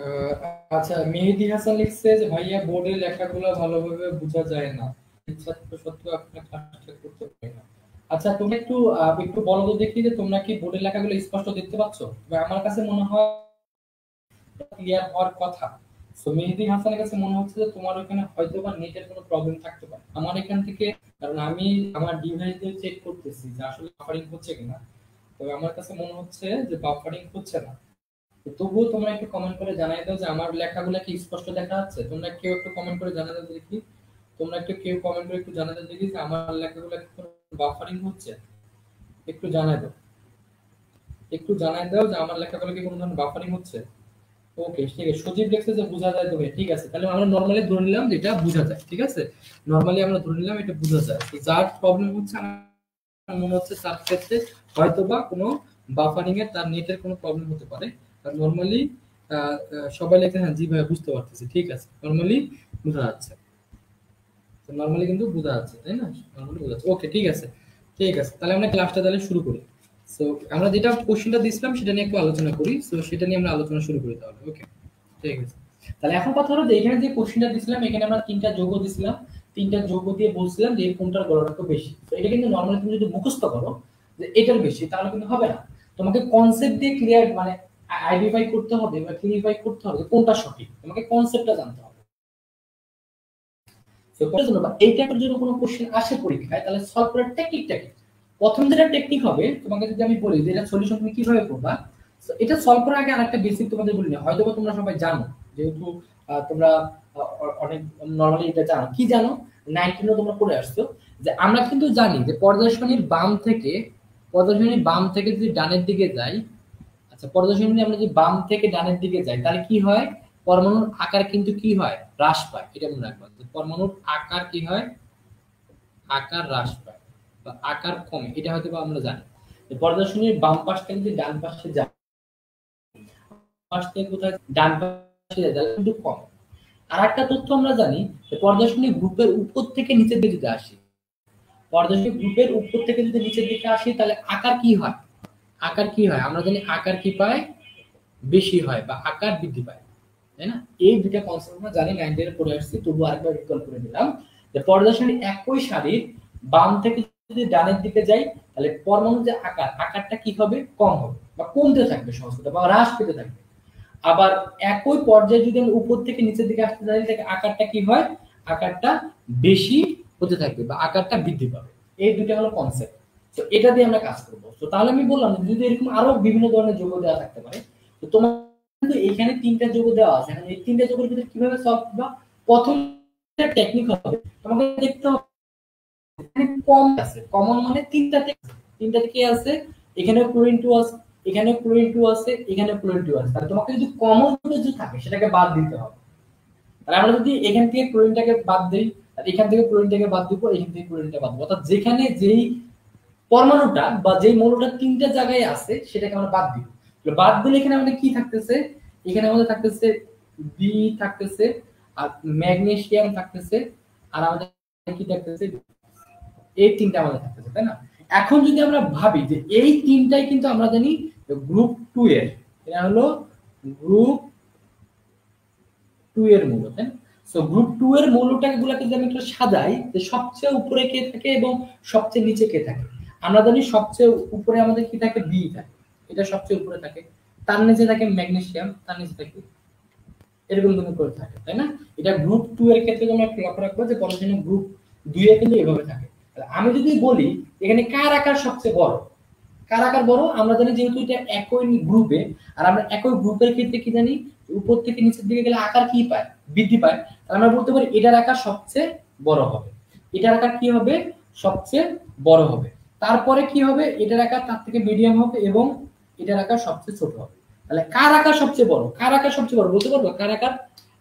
আহ, আচ্ছা, মেহেদি হাসান লিখছে যে ভাইয়া বোর্ডের লেখাগুলো ভালোভাবে বোঝা যায় না, ছাত্র সত্ত্বেও আপনার ক্লাসটা করতে পারি না। আচ্ছা, তুমি একটু একটু বলো তো দেখি যে তোমরা কি বোর্ডের লেখাগুলো স্পষ্ট দেখতে পাচ্ছ? তবে আমার কাছে মনে হয় ক্লিয়ার হওয়ার কথা। সো মেহেদি হাসানের কাছে মনে হচ্ছে যে তোমার ওখানে হয়তো বা নেটের কোনো প্রবলেম থাকতে পারে। আমার এখান থেকে, কারণ আমি আমার ডিভাইস দিয়ে চেক করতেছি যে আসলে বাফারিং হচ্ছে কিনা, তবে আমার কাছে মনে হচ্ছে যে বাফারিং হচ্ছে না। তো তবুও তোমরা একটু কমেন্ট করে জানাই দাও যে আমার লেখাগুলো কি স্পষ্ট দেখা যাচ্ছে। তোমরা কেউ একটু কমেন্ট করে জানাই দাও দেখি, তোমরা একটু কেউ কমেন্ট করে একটু জানাই দাও দেখি যে আমার লেখাগুলো কি কোনো বাফারিং হচ্ছে। একটু জানাই দাও, একটু জানাই দাও যে আমার লেখাগুলো কি কোনো ধরনের বাফারিং হচ্ছে। ওকে, ঠিক আছে। সজীব দেখছে যে বোঝা যায় তবে ঠিক আছে, তাহলে আমরা নরমালি ধরে নিলাম যে এটা বোঝা যায়। ঠিক আছে, নরমালি আমরা ধরে নিলাম এটা বোঝা যায়। তো যার প্রবলেম হচ্ছে আমার মনে হচ্ছে তার ক্ষেত্রে হয়তো বা কোনো বাফারিং এর, তার নেটের কোনো প্রবলেম হতে পারে। আর নরমালি সবাই লেখে হ্যাঁ জি ভাই বুঝতে পারতেছি, ঠিক আছে, নরমালি বোঝা যাচ্ছে। তো নরমালি কিন্তু বোঝা যাচ্ছে, তাই না? নরমালি বোঝা যাচ্ছে। ওকে, ঠিক আছে, ঠিক আছে, তাহলে আমরা ক্লাসটা তাহলে শুরু করি। সো আমরা যেটা কোশ্চেনটা দিছিলাম সেটা নিয়ে একটু আলোচনা করি। সো সেটা নিয়ে আমরা আলোচনা শুরু করি তাহলে। ওকে, ঠিক আছে। তাহলে এখন কথা হলো যে এখানে যে কোশ্চেনটা দিছিলাম, এখানে আমরা তিনটা যোগ্য দিছিলাম, তিনটা যোগ্য দিয়ে বলছিলাম যে এই কোনটার গড়াটা বেশি। তো এটা কিন্তু নরমালি তুমি যদি মুখস্থ করো যে এটার বেশি, তাহলে কিন্তু হবে না। তোমাকে কনসেপ্ট দিয়ে ক্লিয়ার মানে আইডেন্টিফাই করতে হবে বা ক্লিয়ারিফাই করতে হবে কোনটা সঠিক, তোমাকে কনসেপ্টটা জানতে হবে। তো করার জন্য বা এই টাইপের যদি কোনো কোশ্চেন আসে পরীক্ষায়, তাহলে সলভ করার টেকনিকটা কি? প্রথম যেটা টেকনিক হবে, তোমাকে যদি আমি বলি যে এটা সলিউশন তুমি কিভাবে করবা, তো এটা সলভ করার আগে আরেকটা বেসিক তোমাদের বলি না, হয়তো তোমরা সবাই জানো, যেহেতু তোমরা অনেক নরমালি এটা জানো। কি জানো? 19 তোমরা পড়ে আসছো যে আমরা কিন্তু জানি যে পর্যায় সারণীর বাম থেকে, পর্যায় সারণীর বাম থেকে যদি ডানের দিকে যাই, আচ্ছা পর্যায় সারণী আমরা যদি বাম থেকে ডানের দিকে যাই তাহলে কি হয়? পরমাণুর আকার কিন্তু কি হয়? হ্রাস পায়। এটা মনে রাখবা যে পরমাণুর আকার কি হয়? আকার হ্রাস পায় বা আকার কমে। এটা হয়তো বা আমরা জানি যে পর্যায় সারণীর বাম পাশ থেকে যদি ডান পাশে যায়, পাশ থেকে কোথায় ডান পাশে যায় তাহলে কিন্তু কমে। আর একটা তথ্য আমরা জানি যে পর্যায় সারণী গ্রুপের উপর থেকে নিচের দিকে যদি আসি, পর্যায় সারণী গ্রুপের উপর থেকে যদি নিচের দিকে আসি তাহলে আকার কি হয়? আকার কি হয়? আমরা জানি আকার কি পায়? বেশি হয় বা আকার বৃদ্ধি পায়, তাই না? এই দুইটা কনসেপ্ট আমরা জানি, 9 পড়ে আসছি, তবু আরেকবার রিকল করে দিলাম যে পর্যায় সারণী একই সারির বাম থেকে যদি ডানের দিকে যাই তাহলে পরমাণুর যে আকার, আকারটা কি হবে? কম হবে বা কমতে থাকবে, সহজ কথা বা হ্রাস পেতে থাকবে। আবার একই পর্যায়ে যদি আমি উপর থেকে নিচের দিকে আসতে যাই তাহলে আকারটা কি হয়? আকারটা বেশি হতে থাকবে বা আকারটা বৃদ্ধি পাবে। এই দুটো হলো কনসেপ্ট। তো এটা দিয়ে আমরা কাজ করব। তো তাহলে আমি বললাম যদি এরকম আরো বিভিন্ন ধরনের যৌগ দেওয়া থাকতে পারে, তো তোমার কিন্তু এখানে তিনটা যৌগ দেওয়া আছে। এখন এই তিনটা যৌগের ভিতরে কিভাবে সলভ করবা? প্রথম টেকনিক হবে, তোমাকে দেখতে হবে এখানে কম আছে, কমন মানে তিনটাতে, তিনটাতে কি আছে? এখানে ক্লোরিন 2 আছে, এখানে ক্লোরিন 2 আছে, এখানে ক্লোরিন 2 আছে। তাহলে তোমাকে যদি কমন যদি থাকে সেটাকে বাদ দিতে হবে। তাহলে আমরা যদি এখান থেকে ক্লোরিনটাকে বাদ দেই, আর এখান থেকে ক্লোরিনটাকে বাদ দিব, এখান থেকে ক্লোরিনটা বাদ দিব, অর্থাৎ যেখানে যেই পরমাণুটা বা যেই মৌলটা তিনটা জায়গায় আছে সেটাকে আমরা বাদ দিব। বাদ দিলে এখানে আমাদের কি থাকতেছে? এখানে আমাদের থাকতেছে বি থাকতেছে, আর ম্যাগনেসিয়াম থাকতেছে, আর আমাদের কি থাকতেছে? এই তিনটা আমাদের থাকতেছে, তাই না? এখন যদি আমরা ভাবি যে এই তিনটাই কিন্তু আমরা জানি গ্রুপ 2 এর, এটা হলো গ্রুপ 2 এর মৌল, তাই না? সো গ্রুপ 2 এর মৌলটাকে গুলাকে যদি আমি একটু সাজাই, যে সবচেয়ে উপরে কে থাকে এবং সবচেয়ে নিচে কে থাকে। আমরা জানি সবচেয়ে উপরে আমাদের কি থাকে? বি থাকে, এটা সবচেয়ে উপরে থাকে। তার নিচে থাকে ম্যাগনেসিয়াম, তার নিচে থাকে, এরকম তুমি করে থাকে, তাই না? এটা গ্রুপ 2 এর ক্ষেত্রে তোমরা একটু লক্ষ্য রাখবে যে পরমাণু গ্রুপ 2 এ কিন্তু এভাবে থাকে। আমি যদি বলি এখানে কার আকার সবচেয়ে বড়, কার আকার বড়? আমরা জানি যেহেতু এটা একই গ্রুপে, আর আমরা একই গ্রুপের ক্ষেত্রে কি জানি? উপর থেকে নিচের দিকে গেলে আকার কি পায়? বৃদ্ধি পায়। আমরা বলতে পারি এটার আকার সবচেয়ে বড় হবে। এটার আকার কি হবে? সবচেয়ে বড় হবে। তারপরে কি হবে? এটার আকার তার থেকে মিডিয়াম হবে এবং এটার আকার সবচেয়ে ছোট হবে। তাহলে কার আকার সবচেয়ে বড়? কার আকার সবচেয়ে বড় বলতে পারবো? কার আকার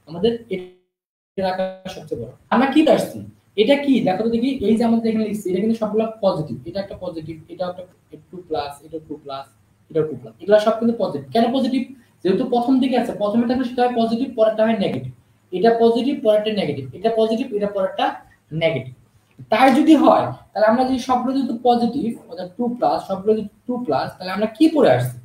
আমাদের এটার আকার সবচেয়ে বড়। আমরা কি আসছি? এটা কি দেখো তো দেখি, এই যে আমাদের এখানে লিখছি এটা কিন্তু সবগুলো পজিটিভ, এটা একটা পজিটিভ, এটা একটা 2 প্লাস, এটা 2 প্লাস, এটা 2 প্লাস, এগুলো সব কিন্তু পজিটিভ। কেন পজিটিভ? যেহেতু প্রথম দিকে আছে, প্রথমে থাকলে সেটা হয় পজিটিভ, পরেরটা হয় নেগেটিভ। এটা পজিটিভ পরেরটা নেগেটিভ, এটা পজিটিভ এটা পরেরটা নেগেটিভ। তাই যদি হয় তাহলে আমরা যদি সবগুলো যদি পজিটিভ অর্থাৎ 2 প্লাস সবগুলো যদি 2 প্লাস, তাহলে আমরা কি পড়ে আসছি?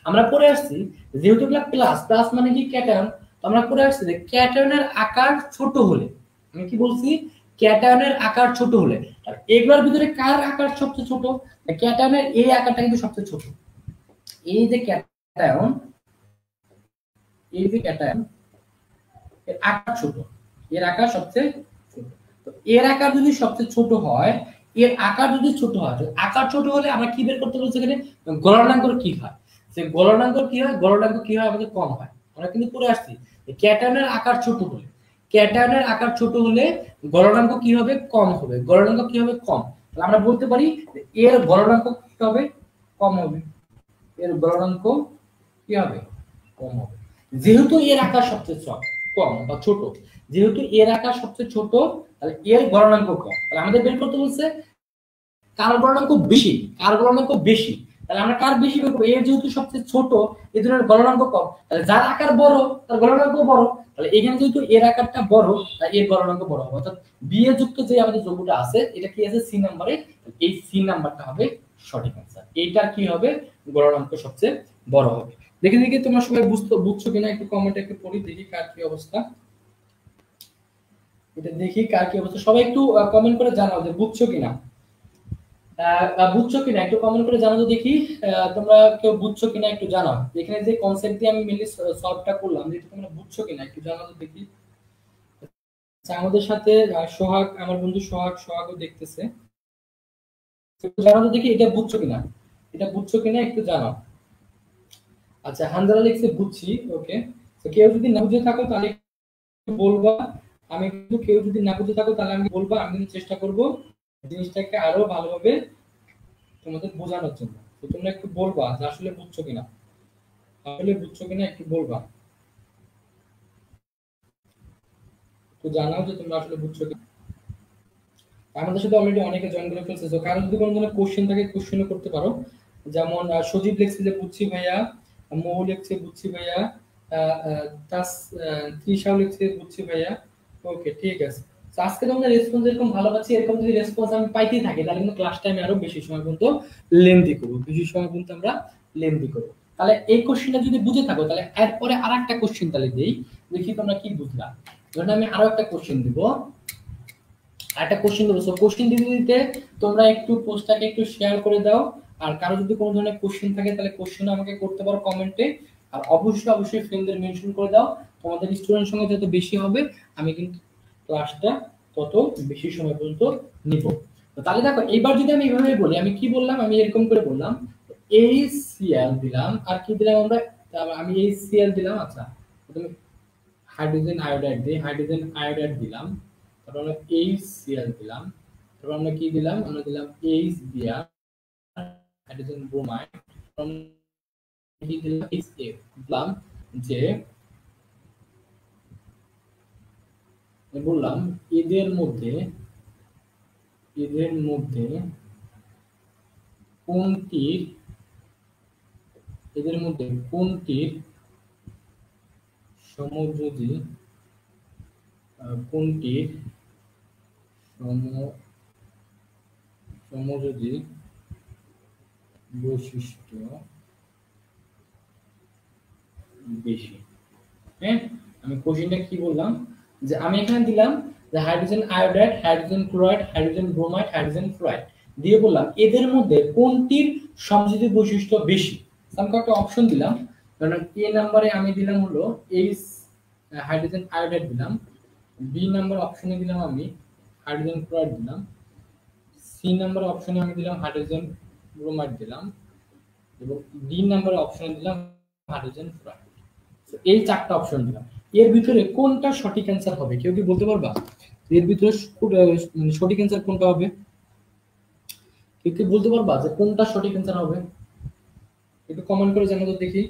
আমরা পড়ে আসছি যেহেতু এগুলা প্লাস, প্লাস মানে কি ক্যাটায়ন, তো আমরা পড়ে আসছি যে ক্যাটায়নের আকার ছোট হলে, আমি কি বলছি? ক্যাটায়নের আকার ছোট হলে, তাহলে এগুলোর ভিতরে কার আকার সবচেয়ে ছোট? ক্যাটায়নের এই আকারটা কিন্তু সবচেয়ে ছোট। এই যে ক্যাটায়ন, এই যে ক্যাটায়ন এর আকার ছোট, এর আকার সবচেয়ে ছোট। তো এর আকার যদি সবচেয়ে ছোট হয়, এর আকার যদি ছোট হয়, আকার ছোট হলে আমরা কি বের করতে বলছি এখানে? গলনাঙ্ক কি হয়? যে গলনাঙ্ক কি হয়? গলনাঙ্ক কি হয়? আমাদের কম হয়। আমরা কিন্তু পড়ে আসছি ক্যাটায়নের আকার ছোট হলে, ক্যাটায়নের আকার ছোট হলে গলনাঙ্ক কি হবে? কম হবে। গলনাঙ্ক কি হবে? কম। তাহলে আমরা বলতে পারি এর গলনাঙ্ক কি হবে? কম হবে। এর গলনাঙ্ক কি হবে? কম হবে। যেহেতু এর আকার সবচেয়ে কম বা ছোট, যেহেতু এর আকার সবচেয়ে ছোট, তাহলে এর গলনাঙ্ক কম। তাহলে আমাদের বের করতে বলছে কার গলনাঙ্ক বেশি, কার গলনাঙ্ক বেশি। তাহলে আমরা কার বেশি বের করব? এর যেহেতু সবচেয়ে ছোট, এই জন্য গলনাঙ্ক কম, তাহলে যার আকার বড় তার গলনাঙ্ক বড়। তাহলে এখানে যেহেতু এর আকারটা বড়, তাই এর গলনাঙ্ক বড় হবে। অর্থাৎ বি এ যুক্ত যে আমাদের যৌগটা আছে এটা কি আছে? সি নাম্বারে। এই সি নাম্বারটা হবে সঠিক आंसर। এইটার কি হবে? গলনাঙ্ক সবচেয়ে বড় হবে। দেখে দেখি তোমরা সবাই বুঝছো কিনা একটু কমেন্টে একটু পড়ি দেখি কার কি অবস্থা। এটা দেখি কার কি অবস্থা, সবাই একটু কমেন্ট করে জানাও যে বুঝছো কিনা। বুঝছো কিনা একটু কমেন্ট করে জানাও তো দেখি। তোমরা কেউ বুঝছো কিনা একটু জানাও। এখানে যে কনসেপ্ট দিয়ে আমি মেইনলি সলভটা করলাম, এটা তোমরা বুঝছো কিনা একটু জানাও তো দেখি। আচ্ছা, আমাদের সাথে সোহাগ, আমার বন্ধু সোহাগও দেখতেছে। একটু জানাও তো দেখি এটা বুঝছো কিনা, এটা বুঝছো কিনা একটু জানাও। আচ্ছা, হানজালা লিখছে বুঝছি। ওকে, তো কেউ যদি না বুঝে থাকো তাহলে বলবা। আমি কিন্তু কেউ যদি না বুঝে থাকো তাহলে আমি বলবা, আমি কিন্তু চেষ্টা করব জিনিসটাকে আরো ভালোভাবে তোমাদের বোঝানোর জন্য। তো তোমরা একটু বলবা যে আসলে বুঝছো কিনা, আসলে বুঝছো কিনা একটু বলবা। তো জানাও যে তোমরা আসলে বুঝছো কিনা। আমাদের সাথে অলরেডি অনেকে জয়েন করে ফেলছে, তো কারণ যদি কোনো ধরনের কোশ্চেন থাকে কোশ্চেনও করতে পারো। যেমন সজীব লিখছে যে বুঝছি ভাইয়া, মৌ লিখছে বুঝছি ভাইয়া, তাস তৃষাও লিখছে বুঝছি ভাইয়া। ওকে, ঠিক আছে। তো আজকে তোমাদের রেসপন্স এরকম ভালো পাচ্ছি, এরকম যদি রেসপন্স আমি পাইতেই থাকি তাহলে কিন্তু ক্লাস টাইমে আরো বেশি সময় পর্যন্ত লেন্দি করব, বেশি সময় পর্যন্ত আমরা লেন্দি করব। তাহলে এই কোশ্চেনটা যদি বুঝে থাকো তাহলে এরপরে আরেকটা কোশ্চেন তাহলে দেই, দেখি তোমরা কি বুঝলা। ধরুন আমি আরো একটা কোশ্চেন দিব, একটা কোশ্চেন দেবো। সো কোশ্চেন দিতে দিতে তোমরা একটু পোস্টটাকে একটু শেয়ার করে দাও। আর কারো যদি কোনো ধরনের কোশ্চেন থাকে তাহলে কোশ্চেন আমাকে করতে পারো কমেন্টে। আর অবশ্যই অবশ্যই ফ্রেন্ডদের মেনশন করে দাও। তোমাদের স্টুডেন্ট সংখ্যা যত বেশি হবে আমি কিন্তু ক্লাসটা তত বেশি সময় পর্যন্ত নিব। তো তাহলে দেখো এইবার যদি আমি এইভাবে বলি, আমি কি বললাম? আমি এরকম করে বললাম HCl দিলাম, আর কি দিলাম আমরা? আমি HCl দিলাম। আচ্ছা, তুমি হাইড্রোজেন আয়োডাইড দিই, হাইড্রোজেন আয়োডাইড দিলাম। তারপর আমরা HCl দিলাম। তারপর আমরা কি দিলাম? আমরা দিলাম HBr, হাইড্রোজেন ব্রোমাইড। কি দিলাম? HF দিলাম। যে বললাম এদের মধ্যে কোনটির সমযোজী, কোনটির সমযোজী বৈশিষ্ট্য বেশি। হ্যাঁ, আমি কোশ্চেনটা কি বললাম যে আমি এখানে দিলাম যে hydrogen iodide, hydrogen chloride, hydrogen bromide, hydrogen fluoride দিয়ে বললাম এদের মধ্যে কোনটির সমযোজী বৈশিষ্ট্য বেশি। আমি কয়েকটা অপশন দিলাম। কারণ এ নম্বরে আমি দিলাম হলো এইচ হাইড্রোজেন আয়োডাইড দিলাম, বি নাম্বার অপশনে দিলাম আমি হাইড্রোজেন ক্লোরাইড দিলাম, সি নাম্বার অপশনে আমি দিলাম হাইড্রোজেন ব্রোমাইড দিলাম, এবং ডি নাম্বার অপশনে দিলাম হাইড্রোজেন ফ্লোরাইড। এই চারটা অপশন দিলাম, এর ভিতরে কোনটা সঠিক অ্যান্সার হবে? কেউ কি বলতে পারবা এর ভিতরে সঠিক অ্যান্সার কোনটা হবে? কেউ কি বলতে পারবা যে কোনটা সঠিক অ্যান্সার হবে? একটু কমেন্ট করে জানাও তো দেখি,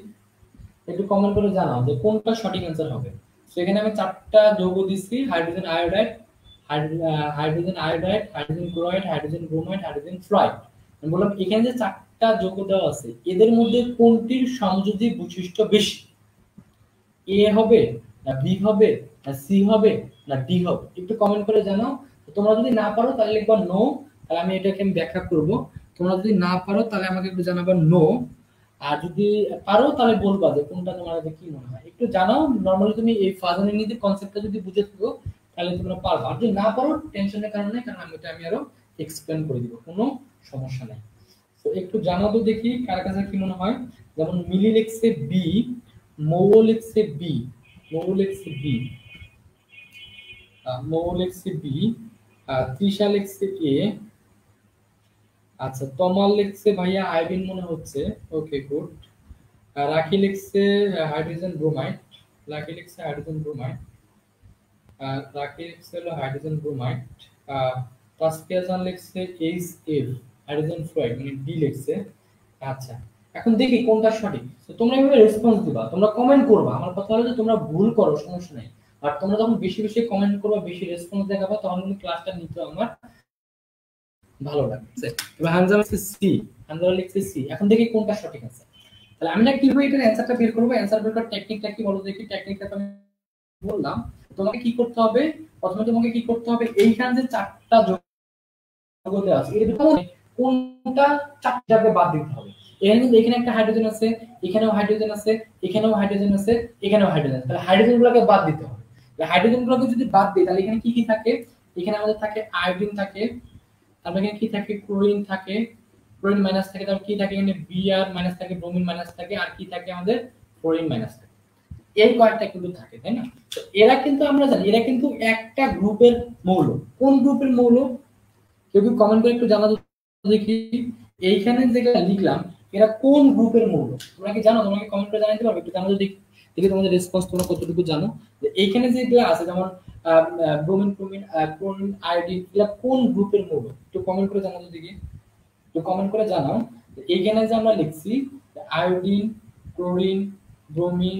একটু কমেন্ট করে জানাও যে কোনটা সঠিক অ্যান্সার হবে। তো এখানে আমি চারটা যৌগ দিচ্ছি, hydrogen iodide, hydrogen iodide, hydrogen chloride, hydrogen bromide, hydrogen fluoride. আমি বললাম এখানে যে চারটা যৌগ দেওয়া আছে এদের মধ্যে কোনটির সমযোজী বৈশিষ্ট্য বেশি? এ হবে না বি হবে, না সি হবে, না ডি হবে? একটু কমেন্ট করে জানাও। তোমরা যদি না পারো তাহলে লিখবা নো, তাহলে আমি এটাকে ব্যাখ্যা করব। তোমরা যদি না পারো তাহলে আমাকে একটু জানাবা নো, আর যদি পারো তাহলে বলবা যে কোনটা তোমার কাছে কি মনে হয়। একটু জানাও। নরমালি তুমি এই ফাজনের কনসেপ্টটা যদি বুঝে থাকো তাহলে তোমরা পারবা, আর যদি না পারো টেনশনের কারণ নেই, কারণ আমি আরো এক্সপ্লেন করে দিব, কোনো সমস্যা নেই। তো একটু জানাও তো দেখি কার কাছে কি মনে হয়। যেমন মিলি লিখছে বি, মৌ লিখছে বি, মৌ লিখছে বি, মৌ লিখছে বি, তৃষা লিখছে এ, আচ্ছা তমাল লিখছে ভাইয়া আয়োডিন মনে হচ্ছে, ওকে গুড। রাখি লিখছে হাইড্রোজেন ব্রোমাইড, রাখি লিখছে হাইড্রোজেন ব্রোমাইড, রাখি লিখছে হলো হাইড্রোজেন ব্রোমাইড। তাসফিয়াজান লিখছে এইচ এফ, হাইড্রোজেন ফ্লোরাইড মানে ডি লিখছে। আচ্ছা এখন দেখি কোনটা সঠিক। তো তোমরা এভাবে রেসপন্স দিবা, তোমরা কমেন্ট করবা। আমার কথা হলো যে তোমরা ভুল করো সমস্যা নাই, আর তোমরা যখন বেশি বেশি কমেন্ট করবা, বেশি রেসপন্স দেখাবা, তখন কিন্তু ক্লাসটা নিতে আমার ভালো লাগছে। এবার হামজা লিখছে সি, হামজা লিখছে সি। এখন দেখি কোনটা সঠিক আছে। তাহলে আমি না কিভাবে এটার অ্যানসারটা বের করব, অ্যানসার বের করার টেকনিকটা কি বলো দেখি। টেকনিকটা তো আমি বললাম, তোমাকে কি করতে হবে, প্রথমে তোমাকে কি করতে হবে, এইখানে যে চারটা যোগ দেওয়া আছে এর ভিতরে কোনটা চারটাকে বাদ দিতে হবে। এখানে কিন্তু এখানে একটা হাইড্রোজেন আছে, এখানেও হাইড্রোজেন আছে, এখানেও হাইড্রোজেন আছে, এখানেও হাইড্রোজেন আছে, তাহলে হাইড্রোজেনগুলোকে বাদ দিতে হবে। তাহলে হাইড্রোজেনগুলোকে যদি বাদ দিই তাহলে এখানে কি কি থাকে, এখানে আমাদের থাকে আয়োডিন থাকে, তারপর এখানে কি থাকে, ক্লোরিন থাকে, ক্লোরিন মাইনাস থাকে, তারপর কি থাকে এখানে বিআর মাইনাস থাকে, ব্রোমিন মাইনাস থাকে, আর কি থাকে আমাদের ফ্লোরিন মাইনাস থাকে। এই কয়েকটা কিন্তু থাকে, তাই না? তো এরা কিন্তু আমরা জানি এরা কিন্তু একটা গ্রুপের মৌল। কোন গ্রুপের মৌল কেউ কি কমেন্ট করে একটু জানাতে দেখি। এইখানে যেটা লিখলাম এরা কোন গ্রুপের মৌল, তোমরা কি জানো? তোমরা কি কমেন্ট করে জানাতে পারবে? একটু জানাতে দেখি, দেখি তোমাদের রেসপন্স তোমরা কতটুকু জানো। যে এইখানে যেগুলো আছে যেমন ব্রোমিন, ক্লোরিন, ক্লোরিন, আয়োডিন, এগুলা কোন গ্রুপের মৌল একটু কমেন্ট করে জানাতে দেখি, একটু কমেন্ট করে জানাও। এইখানে যে আমরা লিখছি আয়োডিন, ক্লোরিন, ব্রোমিন,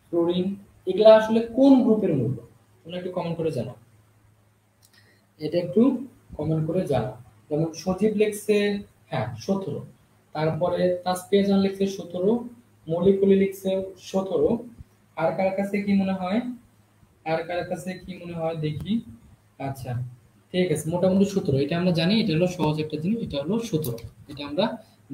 ফ্লোরিন, এগুলা আসলে কোন গ্রুপের মৌল, তোমরা একটু কমেন্ট করে জানাও। এটা একটু কমেন্ট করে জানাও। যেমন সজীব লিখছে হ্যাঁ 17, তারপরে তাসফিয়াজান লিখছে 17, মৌলিকুলি লিখছে 17। আর কার কাছে কি মনে হয়, আর কার কাছে কি মনে হয় দেখি। আচ্ছা ঠিক আছে, মোটামুটি 17 এটা আমরা জানি, এটা হলো সহজ একটা জিনিস, এটা হলো 17, এটা আমরা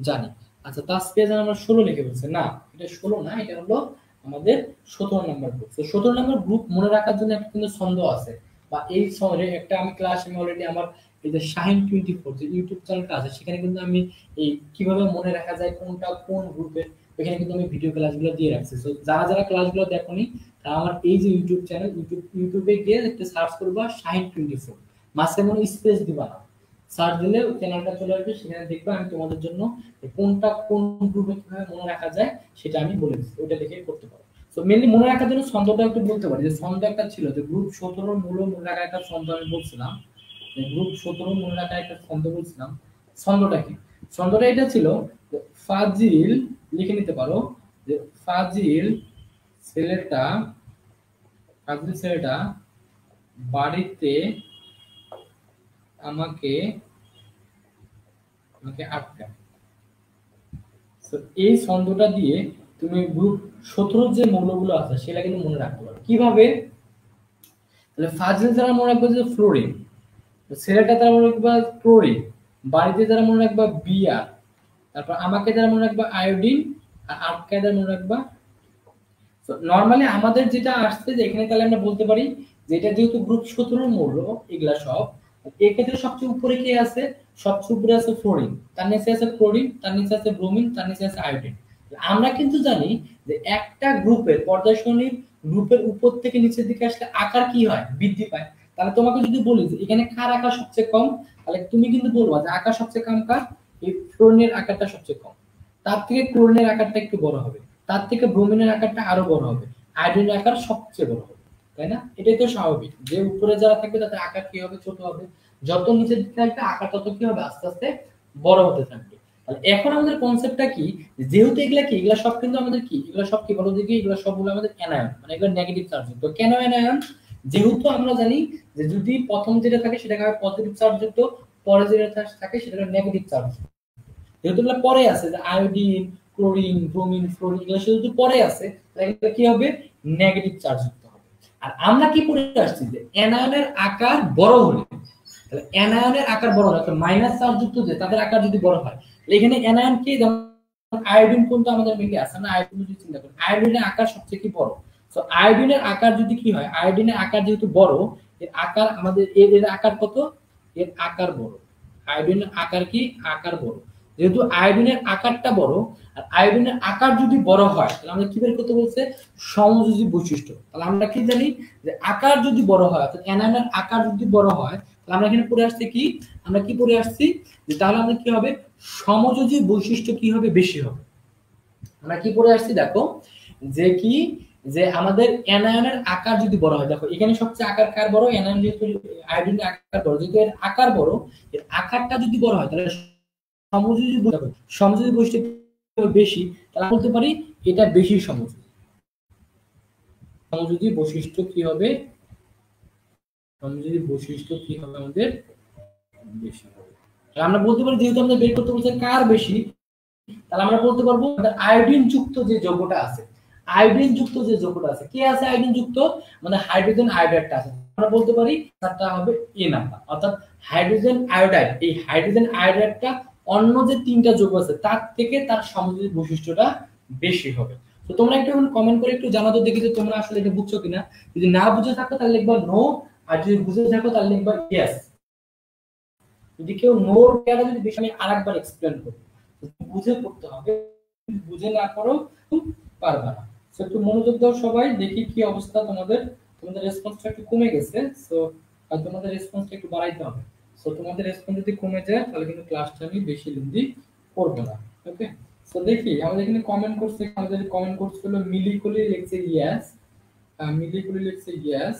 জানি। আচ্ছা তাসফিয়াজান আমরা 16 লিখে বলছে, না এটা 16 না, এটা হলো আমাদের 17 নাম্বার গ্রুপ। তো 17 নাম্বার গ্রুপ মনে রাখার জন্য একটা কিন্তু ছন্দ আছে, বা এই শহরে একটা আমি ক্লাস আমি অলরেডি আমার এই যে শাহিন 24 যে ইউটিউব চ্যানেলটা আছে সেখানে কিন্তু আমি এই কিভাবে মনে রাখা যায় কোনটা কোন গ্রুপের, এখানে কিন্তু আমি ভিডিও ক্লাসগুলো দিয়ে রাখছি। তো যারা যারা ক্লাসগুলো দেখোনি তারা আমার এই যে ইউটিউব চ্যানেল, ইউটিউবে গিয়ে একটা সার্চ করবা শাহিন 24, মাঝখানে কোনো স্পেস দিবা না, সার্চ দিলে চ্যানেলটা চলে আসবে, সেখানে দেখবা আমি তোমাদের জন্য কোনটা কোন গ্রুপে কিভাবে মনে রাখা যায় সেটা আমি বলে দিচ্ছি, ওইটা দেখে করতে পারো। তো মেনলি মনে রাখার জন্য ছন্দটা একটু বলতে পারি, যে ছন্দ একটা ছিল যে গ্রুপ 17 মনে রাখার একটা ছন্দ আমি বলছিলাম, যে গ্রুপ 17 মনে রাখার একটা ছন্দ বলছিলাম। ছন্দটা কি? ছন্দটা এটা ছিল যে ফাজিল, লিখে নিতে পারো যে ফাজিল ছেলেটা, ফাজিল ছেলেটা বাড়িতে আমাকে আমাকে আটকায়। তো এই ছন্দটা দিয়ে তুমি গ্রুপ 17 যে মৌলগুলো আছে সেটা কিন্তু মনে রাখতে পারো। কিভাবে? তাহলে ফাজিল যারা মনে রাখবে যে ফ্লোরিন, ছেলেটা তারা মনে রাখবা ক্লোরিন, বাড়িতে যারা মনে রাখবা বিআর, তারপর আমাকে যারা মনে রাখবা আয়োডিন, আর আটকায় যারা মনে রাখবা। তো নরমালি আমাদের যেটা আসছে যে এখানে তাহলে আমরা বলতে পারি যে এটা যেহেতু গ্রুপ 17 মৌল এগুলা সব, এই ক্ষেত্রে সবচেয়ে উপরে কে আছে? সবচেয়ে উপরে আছে ফ্লোরিন, তার নিচে আছে ক্লোরিন, তার নিচে আছে ব্রোমিন, তার নিচে আছে আয়োডিন। আমরা কিন্তু জানি যে একটা গ্রুপের পর্যায় সারণীর গ্রুপের উপর থেকে নিচের দিকে আসলে আকার কি হয়? বৃদ্ধি পায়। তাহলে তোমাকে যদি বলি যে এখানে কার আকার সবচেয়ে কম, তাহলে তুমি কিন্তু বলবা যে আকার সবচেয়ে কম কার? এই ফ্লোরিনের আকারটা সবচেয়ে কম, তার থেকে ক্লোরিনের আকারটা একটু বড় হবে, তার থেকে ব্রোমিনের আকারটা আরো বড় হবে, আয়োডিনের আকার সবচেয়ে বড় হবে, তাই না? এটাই তো স্বাভাবিক যে উপরে যারা থাকবে তাদের আকার কি হবে? ছোট হবে। যত নিচের দিকে থাকবে আকার তত কি হবে? আস্তে আস্তে বড় হতে থাকবে। তাহলে এখন আমাদের কনসেপ্টটা কি? যেহেতু এগুলা কি, এগুলা সব কিন্তু আমাদের কি, এগুলা সব কি বলো দেখি, এগুলা সবগুলো আমাদের অ্যানায়ন, মানে এগুলো নেগেটিভ চার্জ যুক্ত। কেন অ্যানায়ন? যেহেতু আমরা জানি যে যদি প্রথম যেটা থাকে সেটাকে হবে পজিটিভ চার্জ যুক্ত, পরে যেটা থাকে সেটা নেগেটিভ চার্জ। যেহেতু এগুলো পরে আছে, যে আয়োডিন, ক্লোরিন, ব্রোমিন, ফ্লোরিন এগুলো যেহেতু পরে আছে, তাহলে এগুলো কি হবে? নেগেটিভ চার্জ যুক্ত হবে। আর আমরা কি পড়ে আসছি যে অ্যানায়নের আকার বড় হলে, তাহলে অ্যানায়নের আকার বড় হয়, মাইনাস চার্জ যুক্ত যে তাদের আকার যদি বড় হয়, এখানে অ্যানায়ন কি, যেমন আয়োডিন কোনটা আমাদের মিলে আছে না, আয়োডিন যদি চিন্তা করি আয়োডিনের আকার সবচেয়ে কি বড়। সো আয়োডিনের আকার যদি কি হয়, আয়োডিনের আকার যেহেতু বড়, এর আকার আমাদের এর আকার কত, এর আকার বড়। আয়োডিনের আকার কি, আকার বড়। যেহেতু আয়োডিনের আকারটা বড়, আর আয়োডিনের আকার যদি বড় হয়, তাহলে আমরা কি বের করতে বলছে, সমযোজী বৈশিষ্ট্য। তাহলে আমরা কি জানি যে আকার যদি বড় হয়, অর্থাৎ অ্যানায়নের আকার যদি বড় হয়, তাহলে আমরা এখানে পড়ে আসছি কি, আমরা কি পড়ে আসছি যে তাহলে আমাদের কি হবে, সমযোজী বৈশিষ্ট্য কি হবে, বেশি হবে। আমরা কি পড়ে আসছি দেখো, যে কি, যে আমাদের অ্যানায়নের আকার যদি বড় হয়, দেখো এখানে সবচেয়ে আকার কার বড়, অ্যানায়ন যেহেতু আয়োডিনের আকার বড়, যেহেতু এর আকার বড়, এর আকারটা যদি বড় হয়, তাহলে সমযোজী সমযোজী বৈশিষ্ট্য বেশি, তাহলে বলতে পারি এটা বেশি সমযোজী। সমযোজী বৈশিষ্ট্য কি হবে, সমযোজী বৈশিষ্ট্য কি হবে আমাদের, বেশি হবে। আমরা বলতে পারি যেহেতু আমরা বের করতে বলছি কার বেশি, তাহলে আমরা বলতে পারবো আয়োডিন যুক্ত যে যৌগটা আছে, আয়োডিন যুক্ত যে যৌগটা আছে, কে আছে আয়োডিন যুক্ত, মানে হাইড্রোজেন আয়োডাইডটা আছে। আমরা বলতে পারি তারটা হবে এ নাম্বার, অর্থাৎ হাইড্রোজেন আয়োডাইড, এই হাইড্রোজেন আয়োডাইডটা অন্য যে তিনটা যৌগ আছে তার থেকে তার সমযোজী বৈশিষ্ট্যটা বেশি হবে। তো তোমরা একটু কমেন্ট করে একটু জানাতো দেখি যে তোমরা আসলে এটা বুঝছো কিনা। যদি না বুঝে থাকো তাহলে লিখবা নো, আর যদি বুঝে থাকো তাহলে লিখবা ইয়েস। যদি কেউ নোর কেয়ারে যদি বিষয় আমি আরেকবার এক্সপ্লেন করি, বুঝে পড়তে হবে, বুঝে না করো পারবে না। সো একটু মনোযোগ দাও সবাই, দেখি কি অবস্থা তোমাদের, তোমাদের রেসপন্সটা একটু কমে গেছে। সো তোমাদের রেসপন্সটা একটু বাড়াইতে হবে। সো তোমাদের রেসপন্স যদি কমে যায় তাহলে কিন্তু ক্লাসটা আমি বেশি লেন্দি করব না। ওকে, সো দেখি আমাদের এখানে কমেন্ট করছে, আমাদের কমেন্ট করছিল মিলিকুলি লিখছে ইয়েস, মিলিকুলি লিখছে ইয়েস।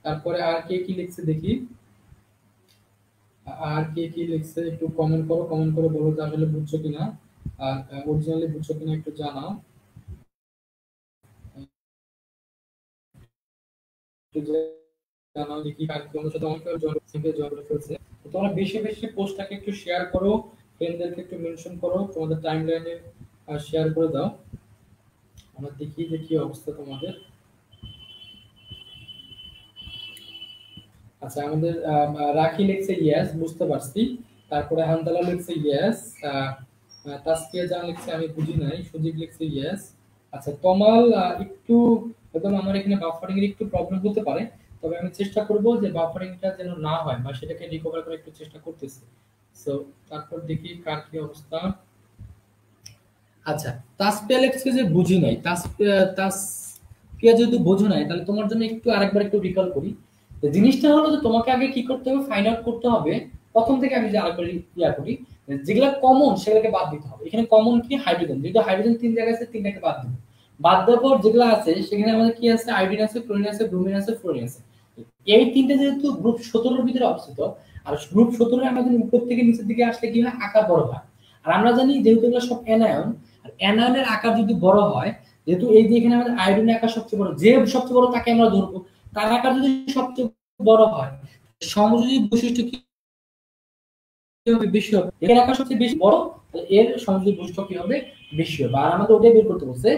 তারপরে আর কে কি লিখছে দেখি, আর কে কি লিখছে একটু কমেন্ট করো, কমেন্ট করে বলো যে আসলে বুঝছো কিনা, আর অরিজিনালি বুঝছো কিনা একটু জানাও। জানাও দেখি কার কি অনুসারে অনেকে জয়েন করে ফেলছে। তোমরা বেশি বেশি পোস্টটাকে একটু শেয়ার করো, ফ্রেন্ডদেরকে একটু মেনশন করো, তোমাদের টাইমলাইনে শেয়ার করে দাও। আমরা দেখি যে কি অবস্থা তোমাদের। আচ্ছা, আমাদের রাখি লিখছে ইয়েস, বুঝতে পারছি। তারপরে হামদালা লিখছে ইয়েস, তাসকিয়া জান লিখছে আমি বুঝি নাই, সুজিব লিখছে ইয়েস। আচ্ছা তমাল একটু, একদম আমার এখানে বাফারিং এর একটু প্রবলেম হতে পারে, তবে আমি চেষ্টা করব যে বাফারিংটা যেন না হয় বা সেটাকে রিকভার করার একটু চেষ্টা করতেছি। সো তারপর দেখি কার কি অবস্থা। আচ্ছা, তাসপিয়া লিখছে যে বুঝি নাই, তাসপিয়া যেহেতু বোঝো নাই তাহলে তোমার জন্য একটু আরেকবার একটু রিকল করি। তো জিনিসটা হলো যে তোমাকে আগে কি করতে হবে, ফাইন্ড আউট করতে হবে প্রথম থেকে। আমি যে আরেকবার ইয়া করি, যেগুলো কমন সেগুলোকে বাদ দিতে হবে। এখানে কমন কি, হাইড্রোজেন, যেহেতু হাইড্রোজেন তিন জায়গায় আছে, তিনটাকে বাদ দিবে। বাদ দেওয়ার পর যেগুলো আছে সেখানে আমাদের কি আছে, আয়োডিন আছে, ক্লোরিন আছে, ব্রোমিন আছে, ফ্লোরিন আছে। এই তিনটে যেহেতু গ্রুপ 17 এর ভিতরে অবস্থিত, আর গ্রুপ 17 আমাদের উপর থেকে নিচের দিকে আসলে কি হয়, আকার বড় হয়। আর আমরা জানি যেহেতু এগুলো সব অ্যানায়ন, আর অ্যানায়নের আকার যদি বড় হয়, যেহেতু এই যে এখানে আমাদের আয়োডিনের আকার সবচেয়ে বড়, যে সবচেয়ে বড় তাকে আমরা ধরবো, তার আকার যদি সবচেয়ে বড় হয়, সমযোজী বৈশিষ্ট্য কি হবে, বেশি হবে। এর আকার সবচেয়ে বেশি বড়, তাহলে এর সমযোজী বৈশিষ্ট্য কি হবে, বেশি হবে। আর আমাদের ওটাই বের করতে বলছে,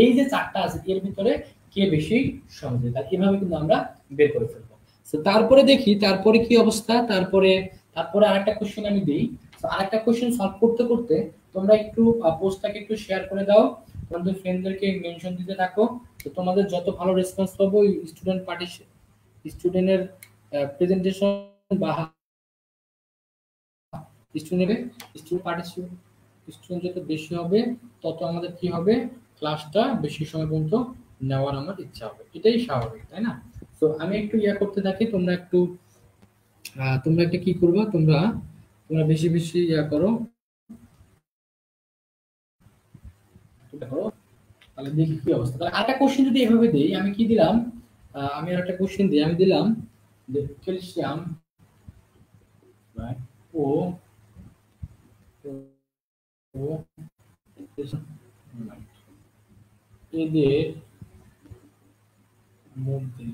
এই যে চারটা আছে এর ভিতরে কে বেশি সমযোজী, তাহলে এভাবে কিন্তু আমরা বের করে ফেলবো। তো তারপরে দেখি তারপরে কি অবস্থা, তারপরে তারপরে আরেকটা কোশ্চেন আমি দিই। তো আরেকটা কোশ্চেন সলভ করতে করতে তোমরা একটু পোস্টটাকে একটু শেয়ার করে দাও, তোমাদের ফ্রেন্ডদেরকে মেনশন দিতে থাকো। তো তোমাদের যত ভালো রেসপন্স পাবো স্টুডেন্ট পার্টিসিপেট, স্টুডেন্টের প্রেজেন্টেশন বা স্টুডেন্ট পার্টিসিপেট, স্টুডেন্ট যত বেশি হবে তত আমাদের কি হবে, ক্লাসটা বেশি সময় পর্যন্ত নেওয়ার আমার ইচ্ছা হবে, এটাই স্বাভাবিক, তাই না? তো আমি একটু ইয়া করতে থাকি, তোমরা একটু তোমরা একটা কি করবা, তোমরা তোমরা বেশি বেশি ইয়া করো, করো। তাহলে দেখি কি অবস্থা। তাহলে আরেকটা কোশ্চেন যদি এভাবে দেই, আমি কি দিলাম, আমি আর একটা কোশ্চেন দিই, আমি দিলাম যে ক্যালসিয়াম ও ও এদের মধ্যে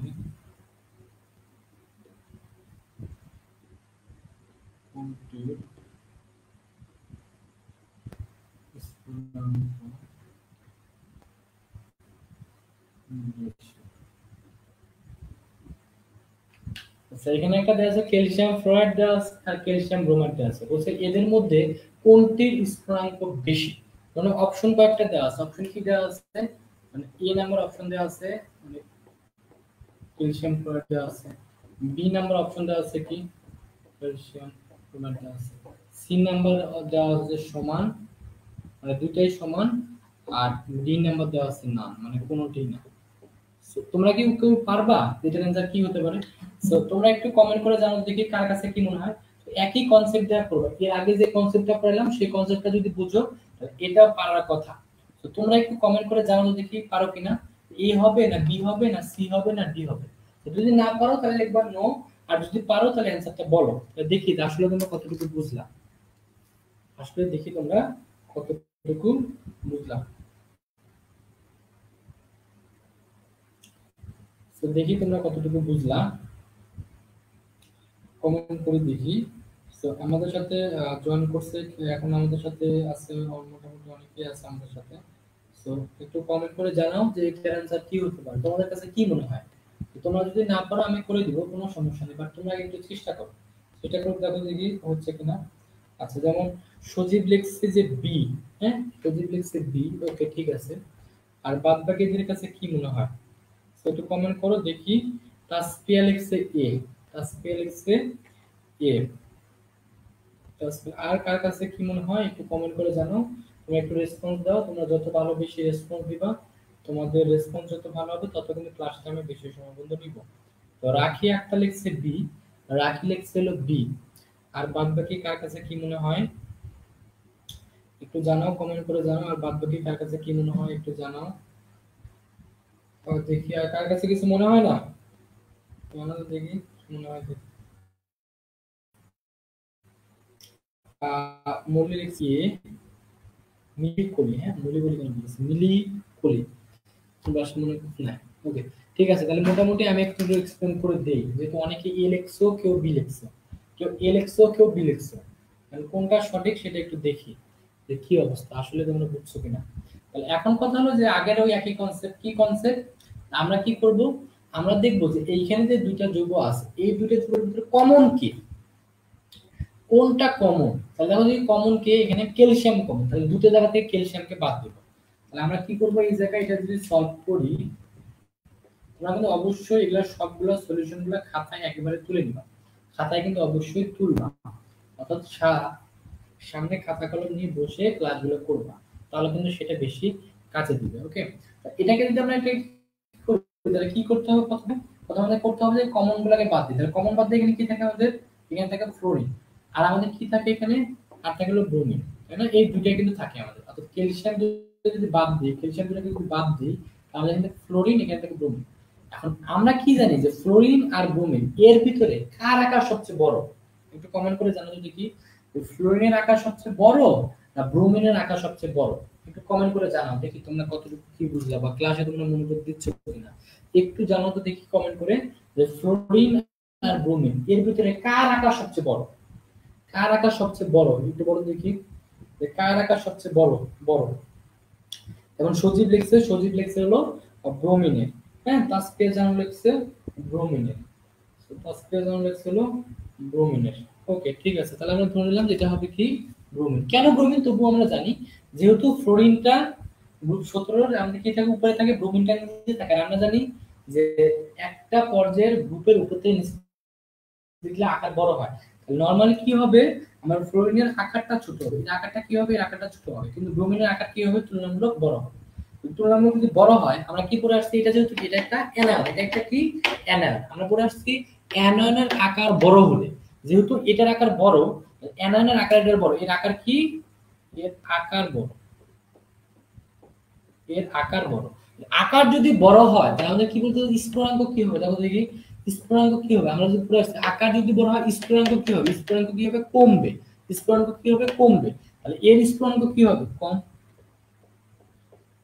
কোনটির স্ফুটনাঙ্ক বেশি? আচ্ছা, এখানে একটা দেওয়া আছে ক্যালসিয়াম ফ্লোরাইড দেওয়া আছে আর ক্যালসিয়াম ব্রোমাইড দেওয়া আছে, বলছে এদের মধ্যে কোনটির স্ফুটনাঙ্ক বেশি। মানে অপশন কয়েকটা দেওয়া আছে, অপশন কি দেওয়া আছে, মানে এ নাম্বার অপশন দেওয়া আছে মানে ক্যালসিয়াম ফ্লোরাইড দেওয়া আছে, বি নাম্বার অপশন দেওয়া আছে কি ক্যালসিয়াম ব্রোমাইড দেওয়া আছে, সি নাম্বার দেওয়া আছে সমান, মানে দুটাই সমান, আর ডি নাম্বার দেওয়া আছে না, মানে কোনোটাই না। So, তোমরা কি কেউ পারবা এটার অ্যানসার কি হতে পারে? সো তোমরা একটু কমেন্ট করে জানাও দেখি কার কাছে কি মনে হয়। তো একই কনসেপ্ট দেওয়া করবে, এর আগে যে কনসেপ্টটা পড়লাম সেই কনসেপ্টটা যদি বুঝো তাহলে এটাও পারার কথা। তো তোমরা একটু কমেন্ট করে জানাও দেখি পারো কিনা, এ হবে না বি হবে না সি হবে না ডি হবে। তো যদি না পারো তাহলে একবার নো, আর যদি পারো তাহলে অ্যানসারটা বলো, তাহলে দেখি আসলে তোমরা কতটুকু বুঝলা, আসলে দেখি তোমরা কতটুকু বুঝলা। তো দেখি তোমরা কতটুকু বুঝলা, কমেন্ট করে দেখি। তো আমাদের সাথে জয়েন করছে এখন, আমাদের সাথে আছে মোটামুটি অনেকেই আছে আমাদের সাথে। তো একটু কমেন্ট করে জানাও যে এটার অ্যানসার কি হতে পারে, তোমাদের কাছে কি মনে হয়। তো তোমরা যদি না পারো আমি করে দিব, কোনো সমস্যা নেই, বাট তোমরা একটু চেষ্টা করো, সেটা করে দেখো দেখি হচ্ছে কিনা। আচ্ছা, যেমন সজীব লিখছে যে বি, হ্যাঁ সজীব লিখছে বি, ওকে ঠিক আছে। আর বাদ বাকিদের কাছে কি মনে হয়, তো একটু কমেন্ট করো দেখি। তাসপিয়া লিখছে এ, তাসপিয়া লিখছে এ, আর কার কাছে কি মনে হয় একটু কমেন্ট করে জানাও। তোমরা একটু রেসপন্স দাও, তোমরা যত ভালো বেশি রেসপন্স দিবা, তোমাদের রেসপন্স যত ভালো হবে তত কিন্তু ক্লাসটা আমি বেশি সময় বন্ধ নিব। তো রাখি একটা লিখছে বি, রাখি লিখছে হলো বি, আর বাদ বাকি কার কাছে কি মনে হয় একটু জানাও, কমেন্ট করে জানাও। আর বাদ বাকি কার কাছে কি মনে হয় একটু জানাও। তো দেখি আর কার কাছে কিছু মনে হয় না, জানাও দেখি মনে হয় দেখি। মল্লি লিখছি মিলি কলি, হ্যাঁ মিলি কলি কেন বলেছি, মিলি কলি তোমরা আসলে মনে না। ওকে ঠিক আছে, তাহলে মোটামুটি আমি একটু এক্সপ্লেন করে দেই, যেহেতু অনেকে এ লিখছো কেউ বি লিখছো, কেউ এ লিখছো কেউ বি লিখছো, তাহলে কোনটা সঠিক সেটা একটু দেখি যে কি অবস্থা, আসলে তোমরা বুঝছো কিনা। তাহলে এখন কথা হলো যে আগের ওই একই কনসেপ্ট, কি কনসেপ্ট, আমরা কি করব, আমরা দেখবো যে এইখানে যে দুইটা যৌগ আছে এই দুইটা যৌগের ভিতরে কমন কি, কোনটা কমন। তাহলে দেখো যদি কমন কে, এখানে ক্যালসিয়াম কমন, তাহলে দুটো জায়গা থেকে ক্যালসিয়ামকে বাদ দেব। তাহলে আমরা কি করব, এই জায়গায় এটা যদি সলভ করি, তোমরা কিন্তু অবশ্যই এগুলা সবগুলো সলিউশনগুলো খাতায় একেবারে তুলে নিবা, খাতায় কিন্তু অবশ্যই তুলবা, অর্থাৎ সামনে খাতা কলম নিয়ে বসে ক্লাসগুলো করবা, তাহলে কিন্তু সেটা বেশি কাজে দিবে। ওকে, এটাকে যদি আমরা একটা করি, তাহলে কি করতে হবে, প্রথমে প্রথমে আমাদের করতে হবে যে কমন গুলোকে বাদ দিতে হবে। কমন বাদ দিয়ে এখানে কি থাকে আমাদের, এখানে থাকে ফ্লোরিন, আর আমাদের কি থাকে এখানে, আর থাকে হলো ব্রোমিন, তাই না, এই দুটোই কিন্তু থাকে আমাদের। অর্থাৎ ক্যালসিয়াম যদি বাদ দিই, ক্যালসিয়াম যদি বাদ দিই, তাহলে এখানে থাকে ফ্লোরিন, এখানে থাকে ব্রোমিন। এখন আমরা কি জানি যে ফ্লোরিন আর ব্রোমিন এর ভিতরে কার আকার সবচেয়ে বড়, একটু কমেন্ট করে জানাও দেখি, ফ্লোরিনের আকার সবচেয়ে বড় না ব্রোমিনের আকার সবচেয়ে বড়, একটু কমেন্ট করে জানাও দেখি তোমরা কতটুকু কি বুঝলা বা ক্লাসে তোমরা মনোযোগ দিচ্ছ কিনা, একটু জানাও তো দেখি কমেন্ট করে যে ফ্লোরিন আর ব্রোমিন এর ভিতরে কার আকার সবচেয়ে বড়, কার আকার সবচেয়ে বড় একটু বলো দেখি, যে কার আকার সবচেয়ে বড় বড়। এবং সজীব লিখছে, সজীব লিখছে হলো ব্রোমিনের, হ্যাঁ তাসপিয়া জানো লিখছে ব্রোমিনের, তাসপিয়া জানো লিখছে হলো ব্রোমিনের। ওকে ঠিক আছে, তাহলে আমরা ধরে নিলাম যেটা হবে কি ব্রোমিন। কেন ব্রোমিন, তবুও আমরা জানি যেহেতু ফ্লোরিনটা গ্রুপ 17 আমাদের কি থাকে উপরে থাকে, ব্রোমিনটা নিচে থাকে, আর আমরা জানি যে একটা পর্যায়ের গ্রুপের উপর থেকে নিচে দিলে আকার বড় হয়। নরমালি কি হবে, আমার ফ্লোরিনের আকারটা ছোট হবে, এর আকারটা কি হবে, এর আকারটা ছোট হবে, কিন্তু ব্রোমিনের আকার কি হবে তুলনামূলক বড় হবে। তুলনামূলক যদি বড় হয়, আমরা কি পড়ে আসছি, এটা যেহেতু এটা একটা অ্যানায়ন, এটা একটা কি অ্যানায়ন, আমরা পড়ে আসছি অ্যানায়নের আকার বড় হলে, যেহেতু এটার আকার বড়, অ্যানায়নের আকার এটার বড়, এর আকার কি, এর আকার বড়, এর আকার বড়। আকার যদি বড় হয় তাহলে আমাদের কি বলতে হবে, স্ফুটনাঙ্ক কি হবে, দেখো দেখি স্ফুটনাঙ্ক কি হবে, আমরা যদি পুরো আকার যদি বড় হয় স্ফুটনাঙ্ক কি হবে, স্ফুটনাঙ্ক কি হবে, কমবে, স্ফুটনাঙ্ক কি হবে, কমবে, তাহলে এর স্ফুটনাঙ্ক কি হবে, কম,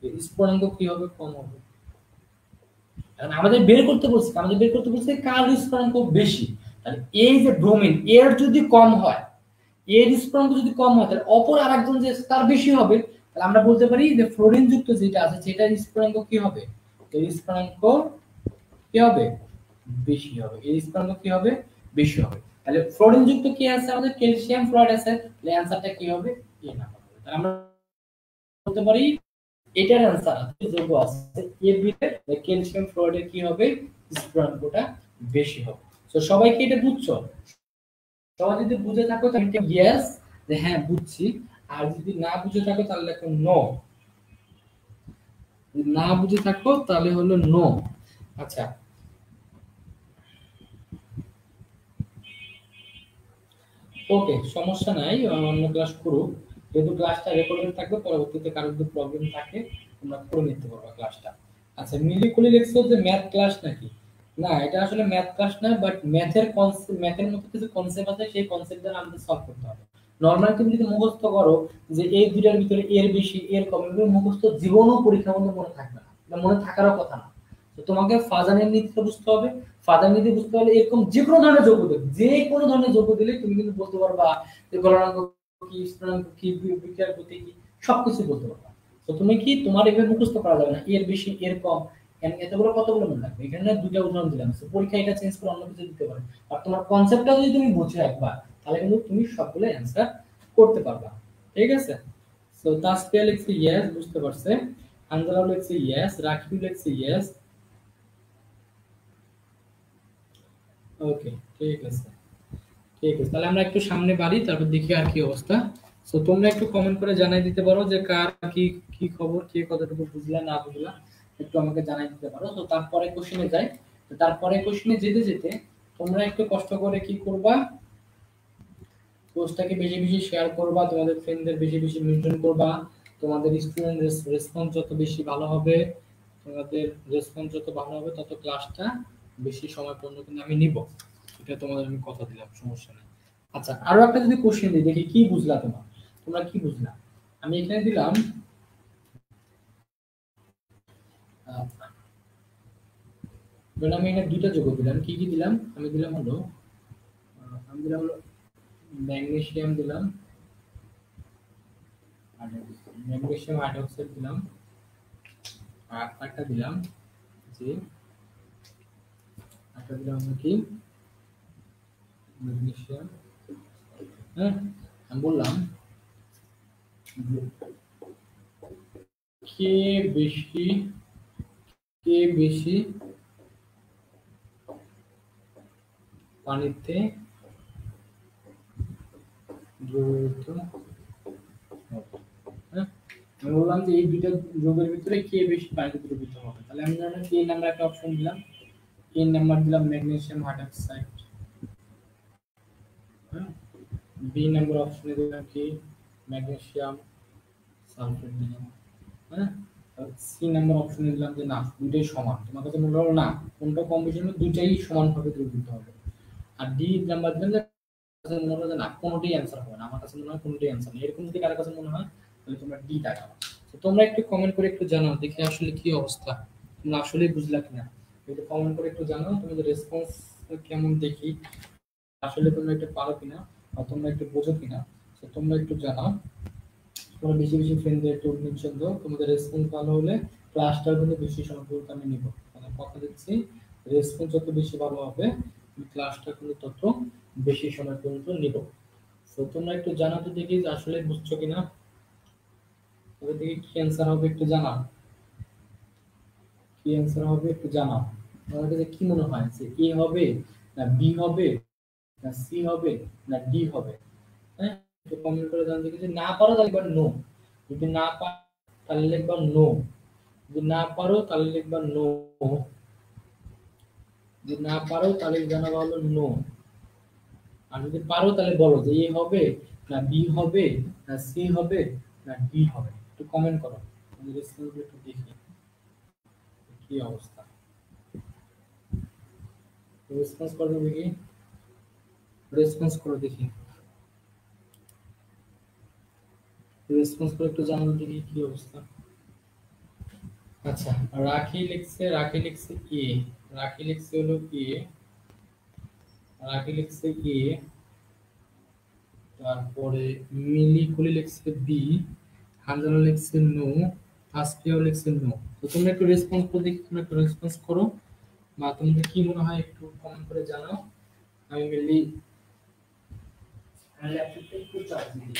এর স্ফুটনাঙ্ক কি হবে, কম হবে। এখন আমাদের বের করতে বলছে, আমাদের বের করতে বলছে কার স্ফুটনাঙ্ক বেশি, তাহলে এই যে ব্রোমিন এর যদি কম হয়, এর স্ফুটনাঙ্ক যদি কম হয় তাহলে অপর আরেকজন যে তার বেশি হবে, তাহলে আমরা বলতে পারি যে ফ্লোরিন যুক্ত যেটা আছে সেটার স্ফুটনাঙ্ক কি হবে, এর স্ফুটনাঙ্ক কি হবে বেশি হবে, এর স্কোয়ার কি হবে, বেশি হবে। তাহলে ফ্লোরিন যুক্ত কি আছে আমাদের, ক্যালসিয়াম ফ্লোরাইড আছে, তাহলে অ্যানসারটা কি হবে, এ নাম্বার হবে। তাহলে আমরা বলতে পারি এটার অ্যানসার আছে যোগ্য আছে এর ভিতরে ক্যালসিয়াম ফ্লোরাইডের কি হবে, স্কোয়ারটা বেশি হবে। তো সবাই কি এটা বুঝছো? সবাই যদি বুঝে থাকো তাহলে ইয়েস, যে হ্যাঁ বুঝছি। আর যদি না বুঝে থাকো তাহলে লেখো নো। যদি না বুঝে থাকো তাহলে হলো নো। আচ্ছা, ওকে, সমস্যা নাই, অন্য ক্লাস করো। যেহেতু ক্লাসটা রেকর্ডেড থাকবে, পরবর্তীতে কারোর যদি প্রবলেম থাকে তোমরা করে নিতে পারবে ক্লাসটা। আচ্ছা, মিলি খুলে লিখছো যে ম্যাথ ক্লাস নাকি? না, এটা আসলে ম্যাথ ক্লাস না, বাট ম্যাথের কনসেপ্ট, ম্যাথের মতো কিছু কনসেপ্ট আছে, সেই কনসেপ্ট দ্বারা আমাদের সলভ করতে হবে। নরমালি তুমি যদি মুখস্থ করো যে এই দুইটার ভিতরে এর বেশি এর কম, এগুলো মুখস্থ জীবনও পরীক্ষা মধ্যে মনে থাকবে না, এটা মনে থাকারও কথা না। তো তোমাকে ফাজানের নীতিটা বুঝতে হবে। ফাদার নীতি বুঝতে হলে এরকম যে কোনো ধরনের যোগ্য দেবে, যে কোনো ধরনের যোগ্য দিলে তুমি কিন্তু বলতে পারবা যে গলনাঙ্ক কি, স্থানাঙ্ক কি, বিক্রিয়ার গতি কি, সবকিছু বলতে পারবা। তো তুমি কি, তোমার এভাবে মুখস্থ করা যাবে না এর বেশি এর কম, এতগুলো কতগুলো মনে রাখবে। এখানে দুইটা উদাহরণ দিলাম, পরীক্ষা এটা চেঞ্জ করে অন্য কিছু দিতে পারে। আর তোমার কনসেপ্টটা যদি তুমি বুঝে একবার, তাহলে কিন্তু তুমি সবগুলো অ্যান্সার করতে পারবা। ঠিক আছে? সো তাসফিয়া লিখছে ইয়েস, বুঝতে পারছে। হানজালা লিখছে ইয়েস, রাকিব লিখছে ইয়েস। ওকে, ঠিক আছে, ঠিক আছে। তাহলে আমরা একটু সামনে বাড়ি, তারপর দেখি আর কি অবস্থা। সো তোমরা একটু কমেন্ট করে জানাই দিতে পারো যে কার কি কি খবর, কে কতটুকু বুঝলা না বুঝলা, একটু আমাকে জানাই দিতে পারো। তো তারপরে কোশ্চেনে যাই। তো তারপরে কোশ্চেনে যেতে যেতে তোমরা একটু কষ্ট করে কি করবা, পোস্টটাকে বেশি বেশি শেয়ার করবা, তোমাদের ফ্রেন্ডদের বেশি বেশি মেনশন করবা। তোমাদের স্টুডেন্ট রেসপন্স যত বেশি ভালো হবে, তোমাদের রেসপন্স যত ভালো হবে, তত ক্লাসটা বেশি সময় পর্যন্ত কিন্তু আমি নিব। এটা তোমাদের আমি কথা দিলাম, সমস্যা নেই। আচ্ছা, আরো একটা যদি কোশ্চেন দিই, দেখি কি বুঝলা তোমরা, তোমরা কি বুঝলা। আমি এখানে দিলাম আমি এখানে দুইটা যোগ দিলাম, কি কি দিলাম, আমি দিলাম হলো আমি দিলাম হলো ম্যাগনেসিয়াম দিলাম, ম্যাগনেসিয়াম হাইড্রোক্সাইড দিলাম। আর একটা দিলাম যে, একটা দিলাম আমরা কি, ম্যাগনেসিয়াম। হ্যাঁ, আমি বললাম কে বেশি, কে বেশি পানিতে দ্রবীভূত হবে। হ্যাঁ, আমি বললাম যে এই দুইটা দ্রবের ভিতরে কে বেশি পানিতে দ্রবীভূত হবে। তাহলে আমি ধরেন কে নাম্বার একটা অপশন দিলাম, কে নাম্বার দিলাম ম্যাগনেসিয়াম হাইড্রোক্সাইড। হ্যাঁ, বি নাম্বার অপশনে দিলাম কি, ম্যাগনেসিয়াম সালফেট দিলাম। হ্যাঁ, সি নাম্বার অপশনে দিলাম যে না, দুইটাই সমান। তোমার কাছে মনে হলো না কোনটা কম বেশি হবে, দুইটাই সমানভাবে দ্রবীভূত হবে। আর ডি নাম্বার দিলাম যে মনে হলো যে না, কোনোটাই অ্যান্সার হবে না, আমার কাছে মনে হয় কোনোটাই অ্যান্সার নেই। এরকম যদি কারো কাছে মনে হয় তাহলে তোমরা ডি টাকা। তো তোমরা একটু কমেন্ট করে একটু জানাও দেখি আসলে কি অবস্থা, তোমরা আসলেই বুঝলা কিনা। একটু কমেন্ট করে একটু জানাও তোমাদের রেসপন্স কেমন, দেখি আসলে তোমরা একটু পারো কিনা বা তোমরা একটু বোঝো কিনা। তো তোমরা একটু জানাও। তোমরা বেশি বেশি ফ্রেন্ডদের একটু মেনশন দাও, তোমাদের রেসপন্স ভালো হলে ক্লাসটাও কিন্তু বেশি সময় পর্যন্ত আমি নিব। মানে কথা দিচ্ছি, রেসপন্স যত বেশি ভালো হবে আমি ক্লাসটা কিন্তু তত বেশি সময় পর্যন্ত নিব। তো তোমরা একটু জানাও তো দেখি যে আসলে বুঝছো কিনা। তবে দেখি কি অ্যান্সার হবে একটু জানাও, কি অ্যান্সার হবে একটু জানাও। তোমার কাছে কি মনে হয় যে এ হবে না বি হবে না সি হবে না ডি হবে? হ্যাঁ, একটু কমেন্ট করে জানাও দেখি। যদি না পারো তাহলে লিখবা নো, যদি না পারো তাহলে লিখবা নো, যদি না পারো তাহলে লিখবা নো, যদি না পারো তাহলে জানাবা হলো নো। আর যদি পারো তাহলে বলো যে এ হবে না বি হবে না সি হবে না ডি হবে। একটু কমেন্ট করো, আমাদের রেসপন্সগুলো একটু দেখি কি অবস্থা। রেসপন্স করো দেখি, রেসপন্স করো দেখি, রেসপন্স করে একটু জানাও দেখি কি অবস্থা। আচ্ছা, রাখি লিখছে, রাখি লিখছে এ, রাখি লিখছে হলো এ, রাখি লিখছে এ। তারপরে মিলি কুলি লিখছে বি, হানজালা লিখছে নো, তাসফিয়াও লিখছে নো। তো তোমরা একটু রেসপন্স করে দেখি, তোমরা একটু রেসপন্স করো। বা তোমাদের কি মনে হয় একটু কমেন্ট করে জানাও। আমি মেনলি ল্যাপটপটা একটু চার্জ দিই।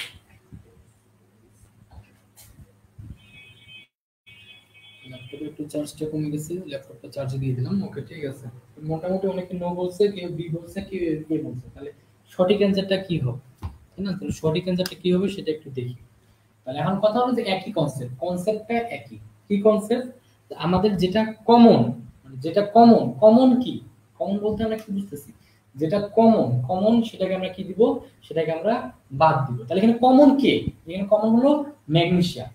ল্যাপটপে একটু চার্জটা কমে গেছে, ল্যাপটপটা চার্জে দিয়ে দিলাম। ওকে, ঠিক আছে। মোটামুটি অনেকে নো বলছে, কেউ বি বলছে, কেউ এ বলছে। তাহলে সঠিক অ্যান্সারটা কি হবে? তাই না? তাহলে সঠিক অ্যান্সারটা কি হবে সেটা একটু দেখি। তাহলে এখন কথা হলো যে একই কনসেপ্ট, কনসেপ্টটা একই। কি কনসেপ্ট? আমাদের যেটা কমন, যেটা কমন, কমন কি? কমন বলতে আমরা কি বুঝতেছি? যেটা কমন, কমন সেটাকে আমরা কি দিব? সেটাকে আমরা বাদ দিব। তাহলে এখানে কমন কে? এখানে কমন হলো ম্যাগনেসিয়াম।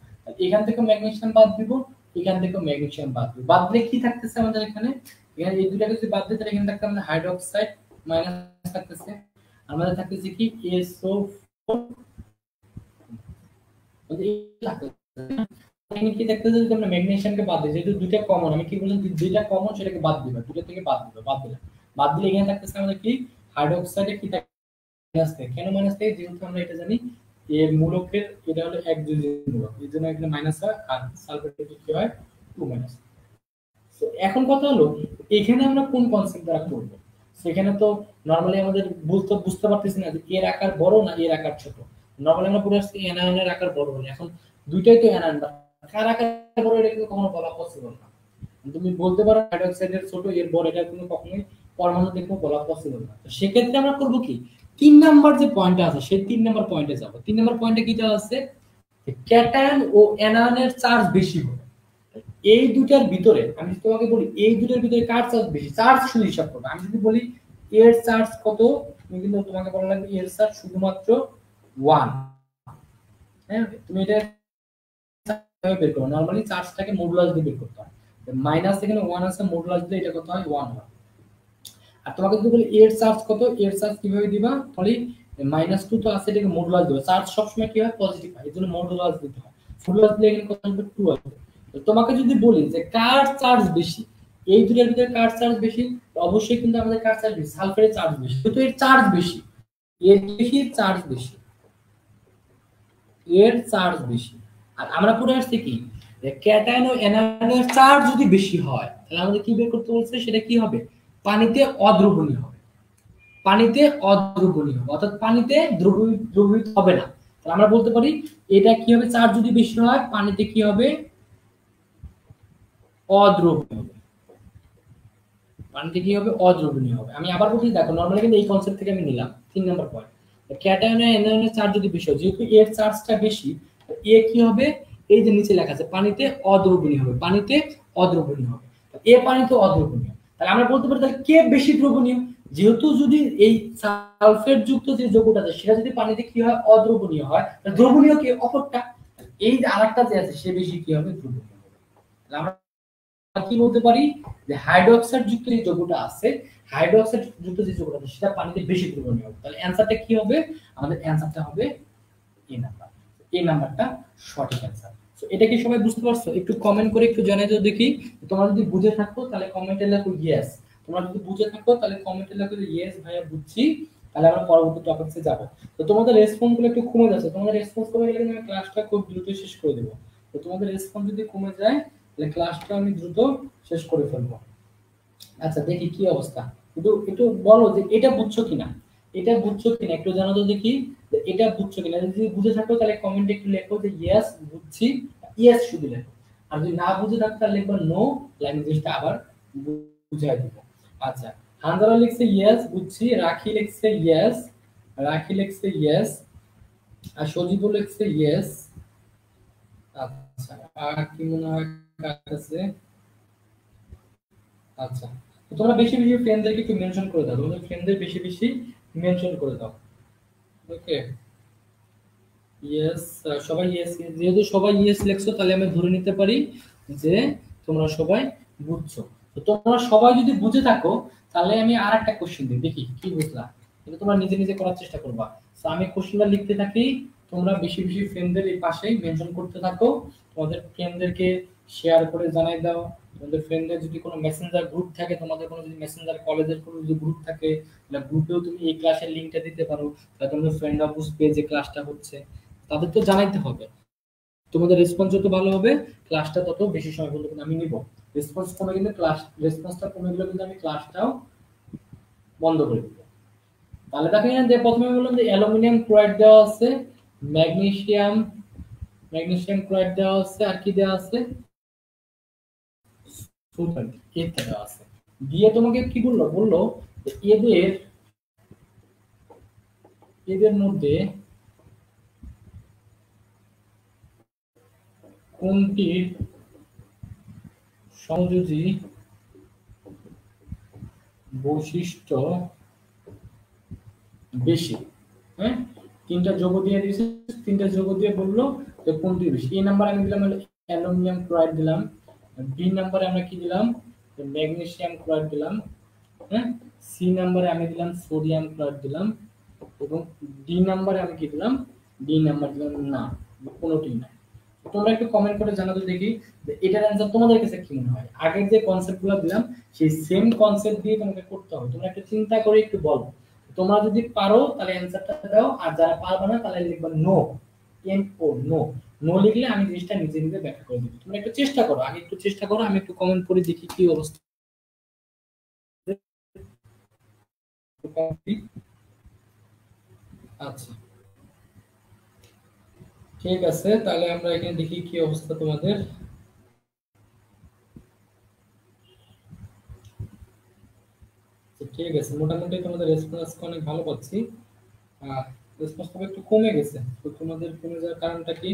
এখান থেকে ম্যাগনেসিয়াম বাদ দিব, এখান থেকে ম্যাগনেসিয়াম বাদ দিব। বাদ দিলে কি থাকতেছে আমাদের এখানে? এখানে এই দুটাকে যদি বাদ দিই তাহলে এখানে থাকতে আমাদের হাইড্রোক্সাইড মাইনাস থাকতেছে, আমাদের থাকতেছে কি SO4। এখানে কি দেখতেছে যে আমরা ম্যাগনেসিয়ামকে বাদ দিই, যেহেতু দুইটা কমন, আমি কি বললাম দুইটা কমন সেটাকে বাদ দিবা, দুটো থেকে বাদ দিবা, বাদ দিলাম। বাদ দিলে এখানে থাকতেছে আমাদের কি হাইড্রোক্সাইডে কি থাকে মাইনাস থাকে। কেন মাইনাস থাকে? যেহেতু আমরা এটা জানি এর মূলকের এটা হলো একযোজীয় মূলক, এই জন্য এখানে মাইনাস হয়, আর সালফেটের কি হয় 2 মাইনাস। তো এখন কথা হলো এখানে আমরা কোন কনসেপ্ট দ্বারা করব? সেখানে তো নরমালি আমাদের বুঝতে পারতেছি না যে এর আকার বড় না এর আকার ছোট। নরমালি আমরা পুরো এনায়নের আকার বড় বলি। এখন দুইটাই তো এনায়ন, কার আকার বড় এটা কিন্তু কখনো বলা পসিবল না। তুমি বলতে পারো হাইড্রোক্সাইডের ছোট এর বড়, এটা কোনো কখনোই পরমাণু দেখে বলা পসিবল না। তো সেক্ষেত্রে আমরা করব কি, 3 নাম্বার যে পয়েন্টটা আছে সেই 3 নাম্বার পয়েন্টে যাব। 3 নাম্বার পয়েন্টে কি দেওয়া আছে? ক্যাটায়ন ও অ্যানায়নের চার্জ বেশি হবে। এই দুটার ভিতরে আমি যদি তোমাকে বলি এই দুটার ভিতরে কার চার্জ বেশি, চার্জ শুধু হিসাব করবে। আমি যদি বলি এর চার্জ কত, তুমি কিন্তু তোমাকে বলা লাগবে এর চার্জ শুধুমাত্র 1। হ্যাঁ, তুমি এটা বের করো। নরমালি চার্জটাকে মডুলাস দিয়ে বের করতে হয়। মাইনাস এখানে 1 আছে, মডুলাস দিয়ে এটা কত হয় 1 হয়। আর তোমাকে যদি বলি এর চার্জ কত, এর চার্জ কিভাবে দিবা? তাহলে -2 তো আছে, এটাকে মডুলাস দিবা। চার্জ সবসময় কি হয়? পজিটিভ হয়, এজন্য মডুলাস দিতে হয়। মডুলাস দিলে এখানে কত আসবে? 2 আসবে। তো তোমাকে যদি বলি যে কার চার্জ বেশি, এই দুটোর ভিতরে কার চার্জ বেশি, অবশ্যই কিন্তু আমাদের কার চার্জ বেশি? সালফারের চার্জ বেশি। কিন্তু এর চার্জ বেশি, এর বেশি চার্জ বেশি, এর চার্জ বেশি। আর আমরা পড়ে আসছি কি যে ক্যাটায়ন ও অ্যানায়নের চার্জ যদি বেশি হয় তাহলে আমাদের কি বের করতে বলছে? সেটা কি হবে? পানিতে অদ্রবণীয় হবে। পানিতে অদ্রবণীয় হবে, অর্থাৎ পানিতে দ্রবীভূত হবে না। তাহলে আমরা বলতে পারি এটা কি হবে? চার্জ যদি বেশি হয় পানিতে কি হবে? অদ্রবণীয় হবে। পানিতে কি হবে? অদ্রবণীয় হবে। আমি আবার বলছি, দেখো নরমালি কিন্তু এই কনসেপ্ট থেকে আমি নিলাম 3 নাম্বার পয়েন্ট। ক্যাটায়ন ও অ্যানায়নের চার্জ যদি বেশি হয়, যেহেতু এর চার্জটা বেশি, এ কি হবে? এই যে নিচে লেখা আছে পানিতে অদ্রবণীয় হবে, পানিতে অদ্রবণীয় হবে। এ পানিতে অদ্রবণীয়, তাহলে আমরা বলতে পারি তাহলে কে বেশি দ্রবণীয়? যেহেতু যদি এই সালফেট যুক্ত যে যৌগটা আছে সেটা যদি পানিতে কি হয়? অদ্রবণীয় হয়, তাহলে দ্রবণীয় কে? অপরটা। এই যে আরেকটা যে আছে সে বেশি কি হবে? দ্রবণীয় হবে। তাহলে আমরা কি বলতে পারি যে হাইড্রোক্সাইড যুক্ত যে যৌগটা আছে, হাইড্রোক্সাইড যুক্ত যে যৌগটা আছে সেটা পানিতে বেশি দ্রবণীয় হবে। তাহলে অ্যানসারটা কি হবে? আমাদের অ্যানসারটা হবে এ নাম্বার। এই নাম্বারটা সঠিক অ্যানসার। সো এটা কি সবাই বুঝতে পারছো? একটু কমেন্ট করে একটু জানাই দাও দেখি। তোমরা যদি বুঝে থাকো তাহলে কমেন্টে লেখো ইয়েস। তোমরা যদি বুঝে থাকো তাহলে কমেন্টে লেখো যে ইয়েস ভাইয়া বুঝছি। তাহলে আমরা পরবর্তী টপিকসে যাব। তো তোমাদের রেসপন্স গুলো একটু কমে যাচ্ছে। তোমাদের রেসপন্স কমে গেলে আমি ক্লাসটা খুব দ্রুত শেষ করে দেব। তো তোমাদের রেসপন্স যদি কমে যায় তাহলে ক্লাসটা আমি দ্রুত শেষ করে ফেলবো। আচ্ছা, দেখি কি অবস্থা। একটু একটু বলো যে এটা বুঝছো কিনা, এটা বুঝছো কিনা একটু জানাও তো দেখি যে এটা বুঝছো কিনা। যদি বুঝে থাকো তাহলে কমেন্টে একটু লেখো যে ইয়েস বুঝছি, ইয়েস শুধু লেখো। আর যদি না বুঝে থাকো তাহলে লিখবো নো, ল্যাঙ্গুয়েজটা আবার বুঝাই দিব। আচ্ছা, হান্দারা লিখছে ইয়েস বুঝছি, রাখি লিখছে ইয়েস, রাখি লিখছে ইয়েস, আর সজীবও লিখছে ইয়েস। আচ্ছা, আর কি মনে হয় কার কাছে? আচ্ছা, তো তোমরা বেশি বেশি ফ্রেন্ডদেরকে একটু মেনশন করে দাও, তোমাদের ফ্রেন্ডদের বেশি বেশি মেনশন করে দাও। ওকে, ইয়েস। সবাই ইয়েস, যেহেতু সবাই ইয়েস লিখছো তাহলে আমি ধরে নিতে পারি যে তোমরা সবাই বুঝছো। তো তোমরা সবাই যদি বুঝে থাকো তাহলে আমি আর একটা কোশ্চেন দিই, দেখি কি বুঝলা। এটা তোমরা নিজে নিজে করার চেষ্টা করবা। তো আমি কোশ্চেনটা লিখতে থাকি, তোমরা বেশি বেশি ফ্রেন্ডদের এই পাশেই মেনশন করতে থাকো। তোমাদের ফ্রেন্ডদেরকে শেয়ার করে জানাই দাও। তোমাদের ফ্রেন্ডদের যদি কোনো মেসেঞ্জার গ্রুপ থাকে, তোমাদের কোনো যদি মেসেঞ্জার কলেজের কোনো যদি গ্রুপ থাকে তাহলে গ্রুপেও তুমি এই ক্লাসের লিংকটা দিতে পারো। তাহলে তোমাদের ফ্রেন্ডরা বুঝবে যে ক্লাসটা হচ্ছে। তাদের তো জানাইতে হবে। তোমাদের রেসপন্স যত ভালো হবে ক্লাসটা তত বেশি সময় পর্যন্ত আমি নিব। রেসপন্স কমে গেলে রেসপন্সটা কমে গেলে কিন্তু আমি ক্লাসটাও বন্ধ করে দিব। তাহলে দেখেন এখানে যে প্রথমে বললাম যে অ্যালুমিনিয়াম ক্লোরাইড দেওয়া আছে, ম্যাগনেসিয়াম ম্যাগনেসিয়াম ক্লোরাইড দেওয়া আছে, আর কি দেওয়া আছে, সুপার এটা দেওয়া আছে। দিয়ে তোমাকে কি বললো যে এদের এদের মধ্যে কোনটির সংযোজী বৈশিষ্ট্য বেশি। হ্যাঁ, তিনটা যোগ দিয়ে দিয়েছে, তিনটা যোগ দিয়ে বললো যে কোনটি বেশি। এ নাম্বার আমি দিলাম অ্যালুমিনিয়াম ক্লোরাইড দিলাম, বি নাম্বারে আমরা কি দিলাম, ম্যাগনেসিয়াম ক্লোরাইড দিলাম, হ্যাঁ, সি নাম্বারে আমি দিলাম সোডিয়াম ক্লোরাইড দিলাম, এবং ডি নাম্বারে আমি কি দিলাম, ডি নাম্বার দিলাম না, কোনোটি না। তোমরা একটু কমেন্ট করে জানাতে দেখি যে এটার অ্যান্সার তোমাদের কাছে কি মনে হয়। আগের যে কনসেপ্টগুলো দিলাম সেই সেম কনসেপ্ট দিয়ে তোমাকে করতে হবে। তোমরা একটু চিন্তা করে একটু বলো। তোমরা যদি পারো তাহলে অ্যান্সারটা দাও, আর যারা পারবে না তাহলে লিখবা no, N O no. No লিখলে আমি জিনিসটা নিজে নিজে ব্যাখ্যা করে দেব। তোমরা একটু চেষ্টা করো, আগে একটু চেষ্টা করো, আমি একটু কমেন্ট করে দেখি কি অবস্থা। আচ্ছা, ঠিক আছে, তাহলে আমরা এখানে দেখি কি অবস্থা তোমাদের। ঠিক আছে, মোটামুটি তোমাদের রেসপন্স অনেক ভালো পাচ্ছি। রেসপন্স একটু কমে গেছে, তো তোমাদের কমে যাওয়ার কারণটা কি,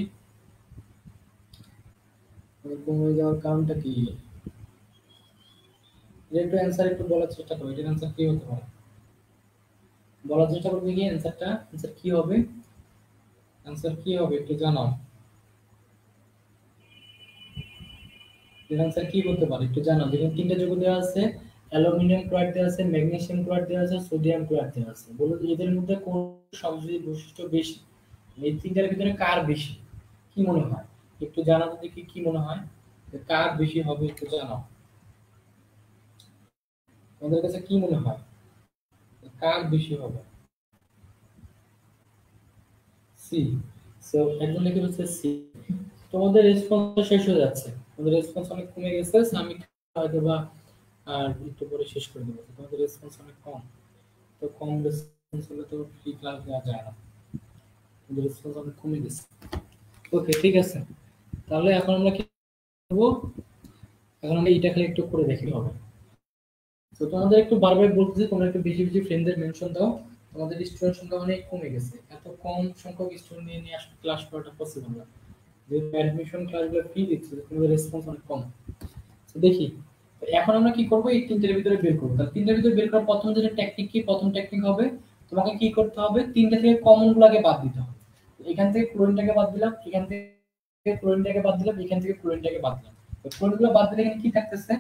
কমে যাওয়ার কারণটা কি, এর একটু অ্যান্সার একটু বলার চেষ্টা করো। এটার অ্যান্সার কি হতে পারে বলার চেষ্টা করবে কি, অ্যান্সার কি হবে, অ্যান্সার কি হবে একটু জানাও। এর অ্যান্সার কি হতে পারে একটু জানাও। যেখানে তিনটা যৌগ দেওয়া আছে, অ্যালুমিনিয়াম ক্লোরাইড দেওয়া আছে, ম্যাগনেসিয়াম ক্লোরাইড দেওয়া আছে, সোডিয়াম ক্লোরাইড দেওয়া আছে, বলো এদের মধ্যে কোন সংযোজী বৈশিষ্ট্য বেশি, এই তিনটার ভিতরে কার বেশি, কি মনে হয় একটু জানাতে দেখি, কি মনে হয় যে কার বেশি হবে একটু জানাও। তোমাদের কাছে কি মনে হয় কার বেশি হবে? সি। সো একজন লিখে বলছে সি। তোমাদের রেসপন্স শেষ হয়ে যাচ্ছে, তোমাদের রেসপন্স অনেক কমে গেছে। আমি হয়তো বা আর একটু পরে শেষ করে দেবো। তোমাদের রেসপন্স অনেক কম, তো কম রেসপন্স হলে তো ফ্রি ক্লাস দেওয়া যায় না। তোমাদের রেসপন্স অনেক কমে গেছে। ওকে, ঠিক আছে, তাহলে এখন আমরা কি করবো, এখন আমরা এটা খালি একটু করে দেখি হবে। তো তোমাদের একটু বারবার বলতেছি তোমরা একটু বেশি বেশি ফ্রেন্ডদের মেনশন দাও। তোমাদের স্টুডেন্ট সংখ্যা অনেক কমে গেছে, এত কম সংখ্যক স্টুডেন্ট নিয়ে আসলে ক্লাস করাটা পসিবল না। যেহেতু অ্যাডমিশন ক্লাসগুলো ফ্রি দিচ্ছে, তোমাদের রেসপন্স অনেক কম। তো দেখি এখন আমরা কি করব, এই তিনটার ভিতরে বের করবো। তাহলে তিনটার ভিতরে বের করার প্রথম যেটা টেকনিক কি, প্রথম টেকনিক হবে তোমাকে কি করতে হবে, তিনটা থেকে কমন গুলাকে বাদ দিতে হবে। এখান থেকে ক্লোরিনটাকে বাদ দিলাম, এখান থেকে ক্লোরিনটাকে বাদ দিলাম, এখান থেকে ক্লোরিনটাকে বাদ দিলাম। তো ক্লোরিনগুলো বাদ দিলে এখানে কি থাকতেছে,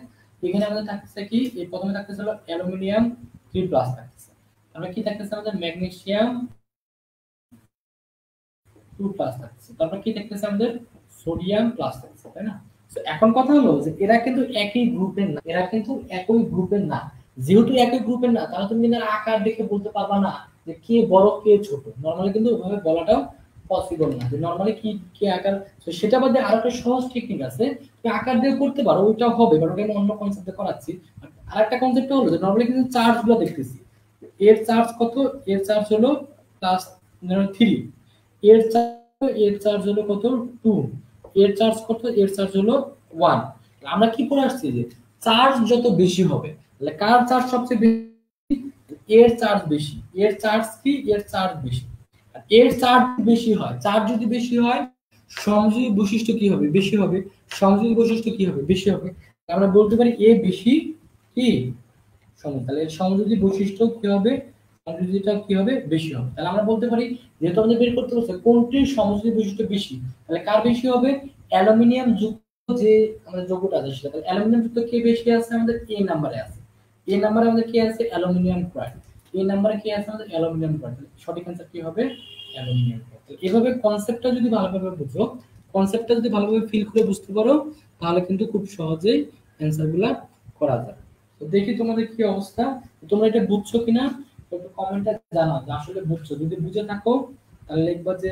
এখানে আমাদের থাকতেছে কি, এই প্রথমে থাকতেছে হলো অ্যালুমিনিয়াম 3+ থাকতেছে, তারপরে কি থাকতেছে আমাদের ম্যাগনেসিয়াম 2+ থাকতেছে, তারপর কি থাকতেছে আমাদের সোডিয়াম প্লাস থাকতেছে, তাই না? তো এখন কথা হলো যে এরা কিন্তু একই গ্রুপের না, এরা কিন্তু একই গ্রুপের না। যেহেতু একই গ্রুপের না, তাহলে তুমি কিন্তু আকার দেখে বলতে পারবা না যে কে বড় কে ছোট। নরমালি কিন্তু ওইভাবে বলাটাও পসিবল না যে নরমালি কি কি আকার। তো সেটা বাদে আরো একটা সহজ টেকনিক আছে, তুমি আকার দিয়ে করতে পারো, ওইটাও হবে, বাট ওটা আমি অন্য কনসেপ্টে করাচ্ছি। আর একটা কনসেপ্ট হলো যে নরমালি কিন্তু চার্জ গুলো দেখতেছি, এর চার্জ কত, এর চার্জ হলো +3, এর চার্জ হলো কত 2, এর চার্জ কত, এর চার্জ হলো 1। আমরা কি করে আসছি যে চার্জ যত বেশি হবে, তাহলে কার চার্জ সবচেয়ে বেশি, এর চার্জ বেশি, এর চার্জ কি, এর চার্জ বেশি। এর চার্জ বেশি হয়, চার্জ যদি বেশি হয় সংযোগী বৈশিষ্ট্য কি হবে, বেশি হবে। সংযোগী বৈশিষ্ট্য কি হবে, বেশি হবে। আমরা বলতে পারি এ বেশি কি সময়, তাহলে সংযোগী বৈশিষ্ট্য কি হবে, সংযোগীটা কি হবে, বেশি হবে। তাহলে আমরা বলতে পারি যেহেতু আমাদের বের করতে হচ্ছে কোনটির সংযোগী বৈশিষ্ট্য বেশি, তাহলে কার বেশি হবে, অ্যালুমিনিয়াম যুক্ত যে আমাদের যৌগটা আছে সেটা, তাহলে অ্যালুমিনিয়াম যুক্ত কে বেশি আছে, আমাদের এ নাম্বারে আছে। এ নাম্বারে আমাদের কি আছে, অ্যালুমিনিয়াম ক্লোরাইড। এ নাম্বারে কি আছে আমাদের, অ্যালুমিনিয়াম ক্লোরাইড। সঠিক অ্যান্সার কি হবে, অ্যালুমিনিয়াম ক্লোরাইড। এভাবে কনসেপ্টটা যদি ভালোভাবে বুঝো, কনসেপ্টটা যদি ভালোভাবে ফিল করে বুঝতে পারো, তাহলে কিন্তু খুব সহজেই অ্যান্সারগুলো করা যায়। তো দেখি তোমাদের কি অবস্থা, তোমরা এটা বুঝছো কিনা একটু কমেন্টে জানাও যে আসলে বুঝছো। যদি বুঝে থাকো তাহলে লিখবা যে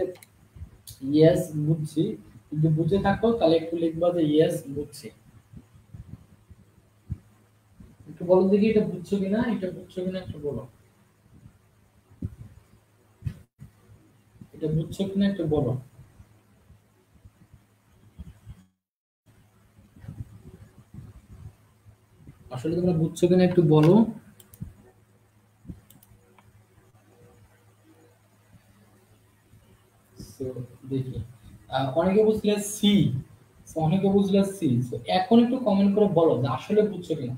ইয়েস বুঝছি, যদি বুঝে থাকো তাহলে একটু লিখবা যে ইয়েস বুঝছি। একটু বলো দেখি এটা বুঝছো কিনা, একটু বলো। এটা বুঝছো কিনা একটু বলো। আসলে তোমরা বুঝছো কিনা একটু বলো। So, দেখি অনেকে বুঝলে সি, অনেকে বুঝলে সি। এখন একটু কমেন্ট করে বলো যে আসলে বুঝছো কিনা।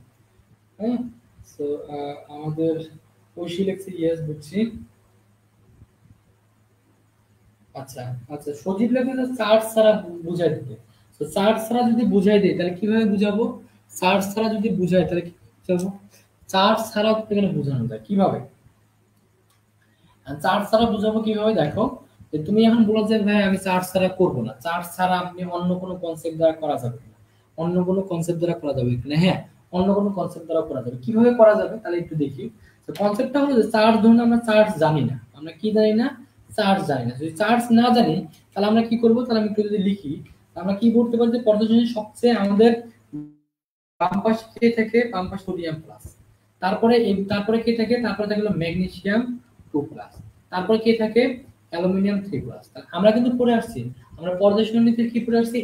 হ্যাঁ, তো আমাদের ঐশী লেখছে ইয়েস বুঝছি। আচ্ছা, আচ্ছা সজীব লেখছে যে চার্জ ছাড়া বুঝাই দিতে। তো চার্জ ছাড়া যদি বুঝাই দেয় তাহলে কিভাবে বুঝাবো? চার্জ ছাড়া যদি বুঝাই তাহলে কি বুঝাবো? চার্জ ছাড়া এখানে বোঝানো যায় কিভাবে? চার্জ ছাড়া বুঝাবো কিভাবে দেখো, যে তুমি এখন বলো যে ভাই আমি চার্জ ছাড়া করবো না, চার্জ ছাড়া আপনি অন্য কোনো কনসেপ্ট দ্বারা করা যাবে কিনা, অন্য কোনো কনসেপ্ট দ্বারা করা যাবে কিনা। হ্যাঁ, অন্য কোনো কনসেপ্ট দ্বারা করা যাবে। কিভাবে করা যাবে তাহলে একটু দেখি। তো কনসেপ্টটা হলো যে চার্জ, ধরুন আমরা চার্জ জানি না, আমরা কি জানি না, চার্জ জানি না। যদি চার্জ না জানি তাহলে আমরা কি করবো, তাহলে আমি একটু যদি লিখি, আমরা কি করতে পারি যে পর্যায় সবচেয়ে আমাদের বাম পাশে কে থাকে, বাম পাশে সোডিয়াম প্লাস, তারপরে তারপরে কে থাকে, তারপরে থাকে হলো ম্যাগনেসিয়াম 2 প্লাস, তারপরে কে থাকে, অ্যালুমিনিয়াম 3 প্লাস। আমরা কিন্তু পড়ে আসছি, আমরা পর্যায় সারণীতে কি পড়ে আসছি,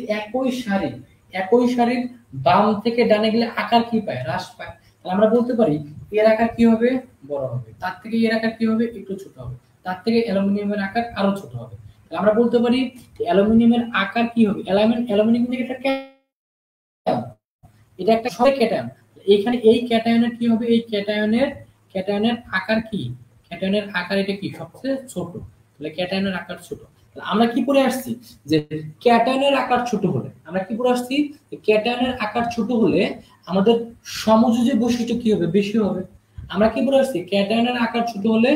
একই সারির বাম থেকে ডানে গেলে আকার কি পায়, হ্রাস পায়। তাহলে আমরা বলতে পারি এর আকার কি হবে, বড় হবে, তার থেকে এর আকার কি হবে, একটু ছোট হবে, তার থেকে অ্যালুমিনিয়ামের আকার আরো ছোট হবে। তাহলে আমরা বলতে পারি অ্যালুমিনিয়ামের আকার কি হবে, অ্যালুমিনিয়াম থেকে একটা এটা একটা সরে ক্যাটায়ন। এইখানে এই ক্যাটায়নের কি হবে, এই ক্যাটায়নের আকার কি, ক্যাটায়নের আকার এটা কি সবচেয়ে ছোট, তাহলে ক্যাটায়নের আকার ছোট। তাহলে আমরা কি পড়ে আসছি যে ক্যাটায়নের আকার ছোট হলে, আমরা কি পড়ে আসছি যে ক্যাটায়নের আকার ছোট হলে আমাদের সমযোজী বৈশিষ্ট্য কি হবে, বেশি হবে। আমরা কি পড়ে আসছি, ক্যাটায়নের আকার ছোট হলে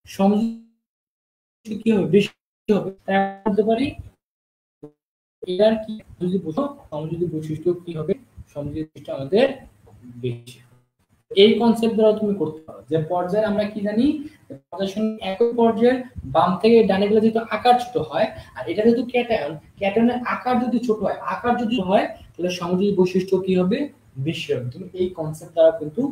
সমযোজী কি হবে, বেশি হবে। তাই আমরা বলতে পারি এটার কি যদি বুঝো, সমযোজী বৈশিষ্ট্য কি হবে, সমযোজী বৈশিষ্ট্য আমাদের বেশি। এই কনসেপ্ট দ্বারা তুমি করতে পারো যে পর্যায়ে আমরা কি জানি, একই পর্যায়ের বাম থেকে ডানে গেলে যেহেতু আকার ছোট হয়, আর এটা যেহেতু ক্যাটায়ন, ক্যাটায়নের আকার যদি ছোট হয়, আকার যদি হয় তাহলে সমযোজী বৈশিষ্ট্য কি হবে, বেশি হবে। তুমি এই কনসেপ্ট দ্বারা কিন্তু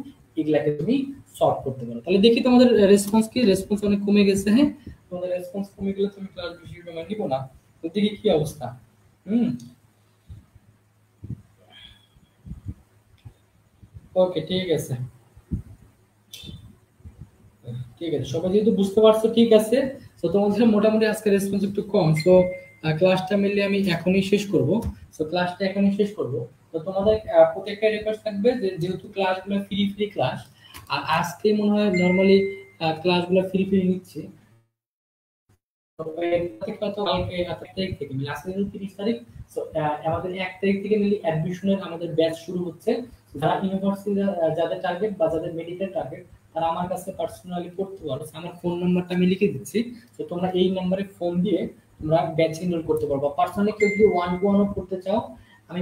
এগুলাকে তুমি সলভ করতে পারো। তাহলে দেখি তোমাদের রেসপন্স কি, রেসপন্স অনেক কমে গেছে। হ্যাঁ, তোমাদের রেসপন্স কমে গেলে তুমি ক্লাস বেশি সময় নিব না। তো দেখি কি অবস্থা। হুম, ওকে ঠিক আছে, ঠিক আছে সবাই যেহেতু বুঝতে পারছো, ঠিক আছে। তো তোমাদের মোটামুটি আজকে রেসপন্স একটু কম। তো ক্লাসটা মিলে আমি এখনই শেষ করব। তো ক্লাসটা এখনই শেষ করব। তো তোমাদের প্রত্যেকটা রিকোয়েস্ট থাকবে যে যেহেতু ক্লাসগুলো ফ্রি ক্লাস, আর আজকে মনে হয় নরমালি ক্লাসগুলো ফ্রি নিচ্ছে। আমাদের 1 তারিখ থেকে মিলি অ্যাডমিশনের আমাদের ব্যাচ শুরু হচ্ছে। যারা ইউনিভার্সিটি, যাদের টার্গেট বা যাদের মেডিকেল টার্গেট, তারা আমার কাছে পার্সোনালি পড়তে পারো। আমার ফোন নাম্বারটা আমি লিখে দিচ্ছি, তো তোমরা এই নাম্বারে ফোন দিয়ে তোমরা ব্যাচ এনরোল করতে পারবে। পার্সোনালি কেউ যদি 1-to-1 পড়তে চাও, আমি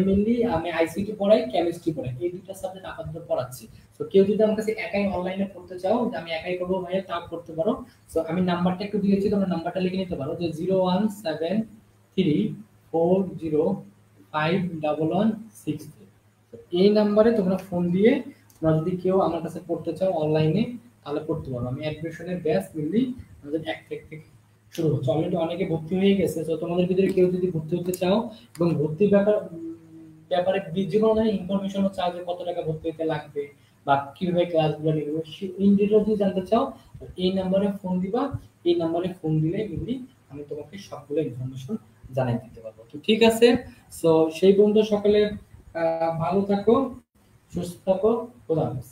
আইসিটি পড়াই, কেমিস্ট্রি পড়াই, এই দুইটা সাবজেক্ট আপাতত পড়াচ্ছি। তো কেউ যদি আমার কাছে একাই অনলাইনে পড়তে চাও যে আমি একাই করবো ভাইয়া, তাও করতে পারো। তো আমি নাম্বারটা একটু দিয়েছি, তোমরা নাম্বারটা লিখে নিতে পারো যে 01734051163। এই নাম্বারে তোমরা ফোন দিয়ে তোমরা যদি কেউ আমার কাছে পড়তে চাও অনলাইনে, তাহলে পড়তে পারো। আমি অ্যাডমিশনের ব্যাচ মিললি আমাদের 1 তারিখ থেকে শুরু হচ্ছে। অলরেডি অনেকে ভর্তি হয়ে গেছে। তো তোমাদের ভিতরে কেউ যদি ভর্তি হতে চাও এবং ভর্তির ব্যাপারে যে কোনো ধরনের ইনফরমেশনও চাও যে কত টাকা ভর্তি হতে লাগবে বা কিভাবে ক্লাসগুলো নিবে, ইন ডিটেইলস যদি জানতে চাও, এই নাম্বারে ফোন দিবা। এই নাম্বারে ফোন দিলে মেনলি আমি তোমাকে সবগুলো ইনফরমেশন জানাই দিতে পারবো। তো ঠিক আছে, সো সেই বন্ধু সকালে ভালো থাকো, সুস্থ থাকো, খোদা হাফেজ।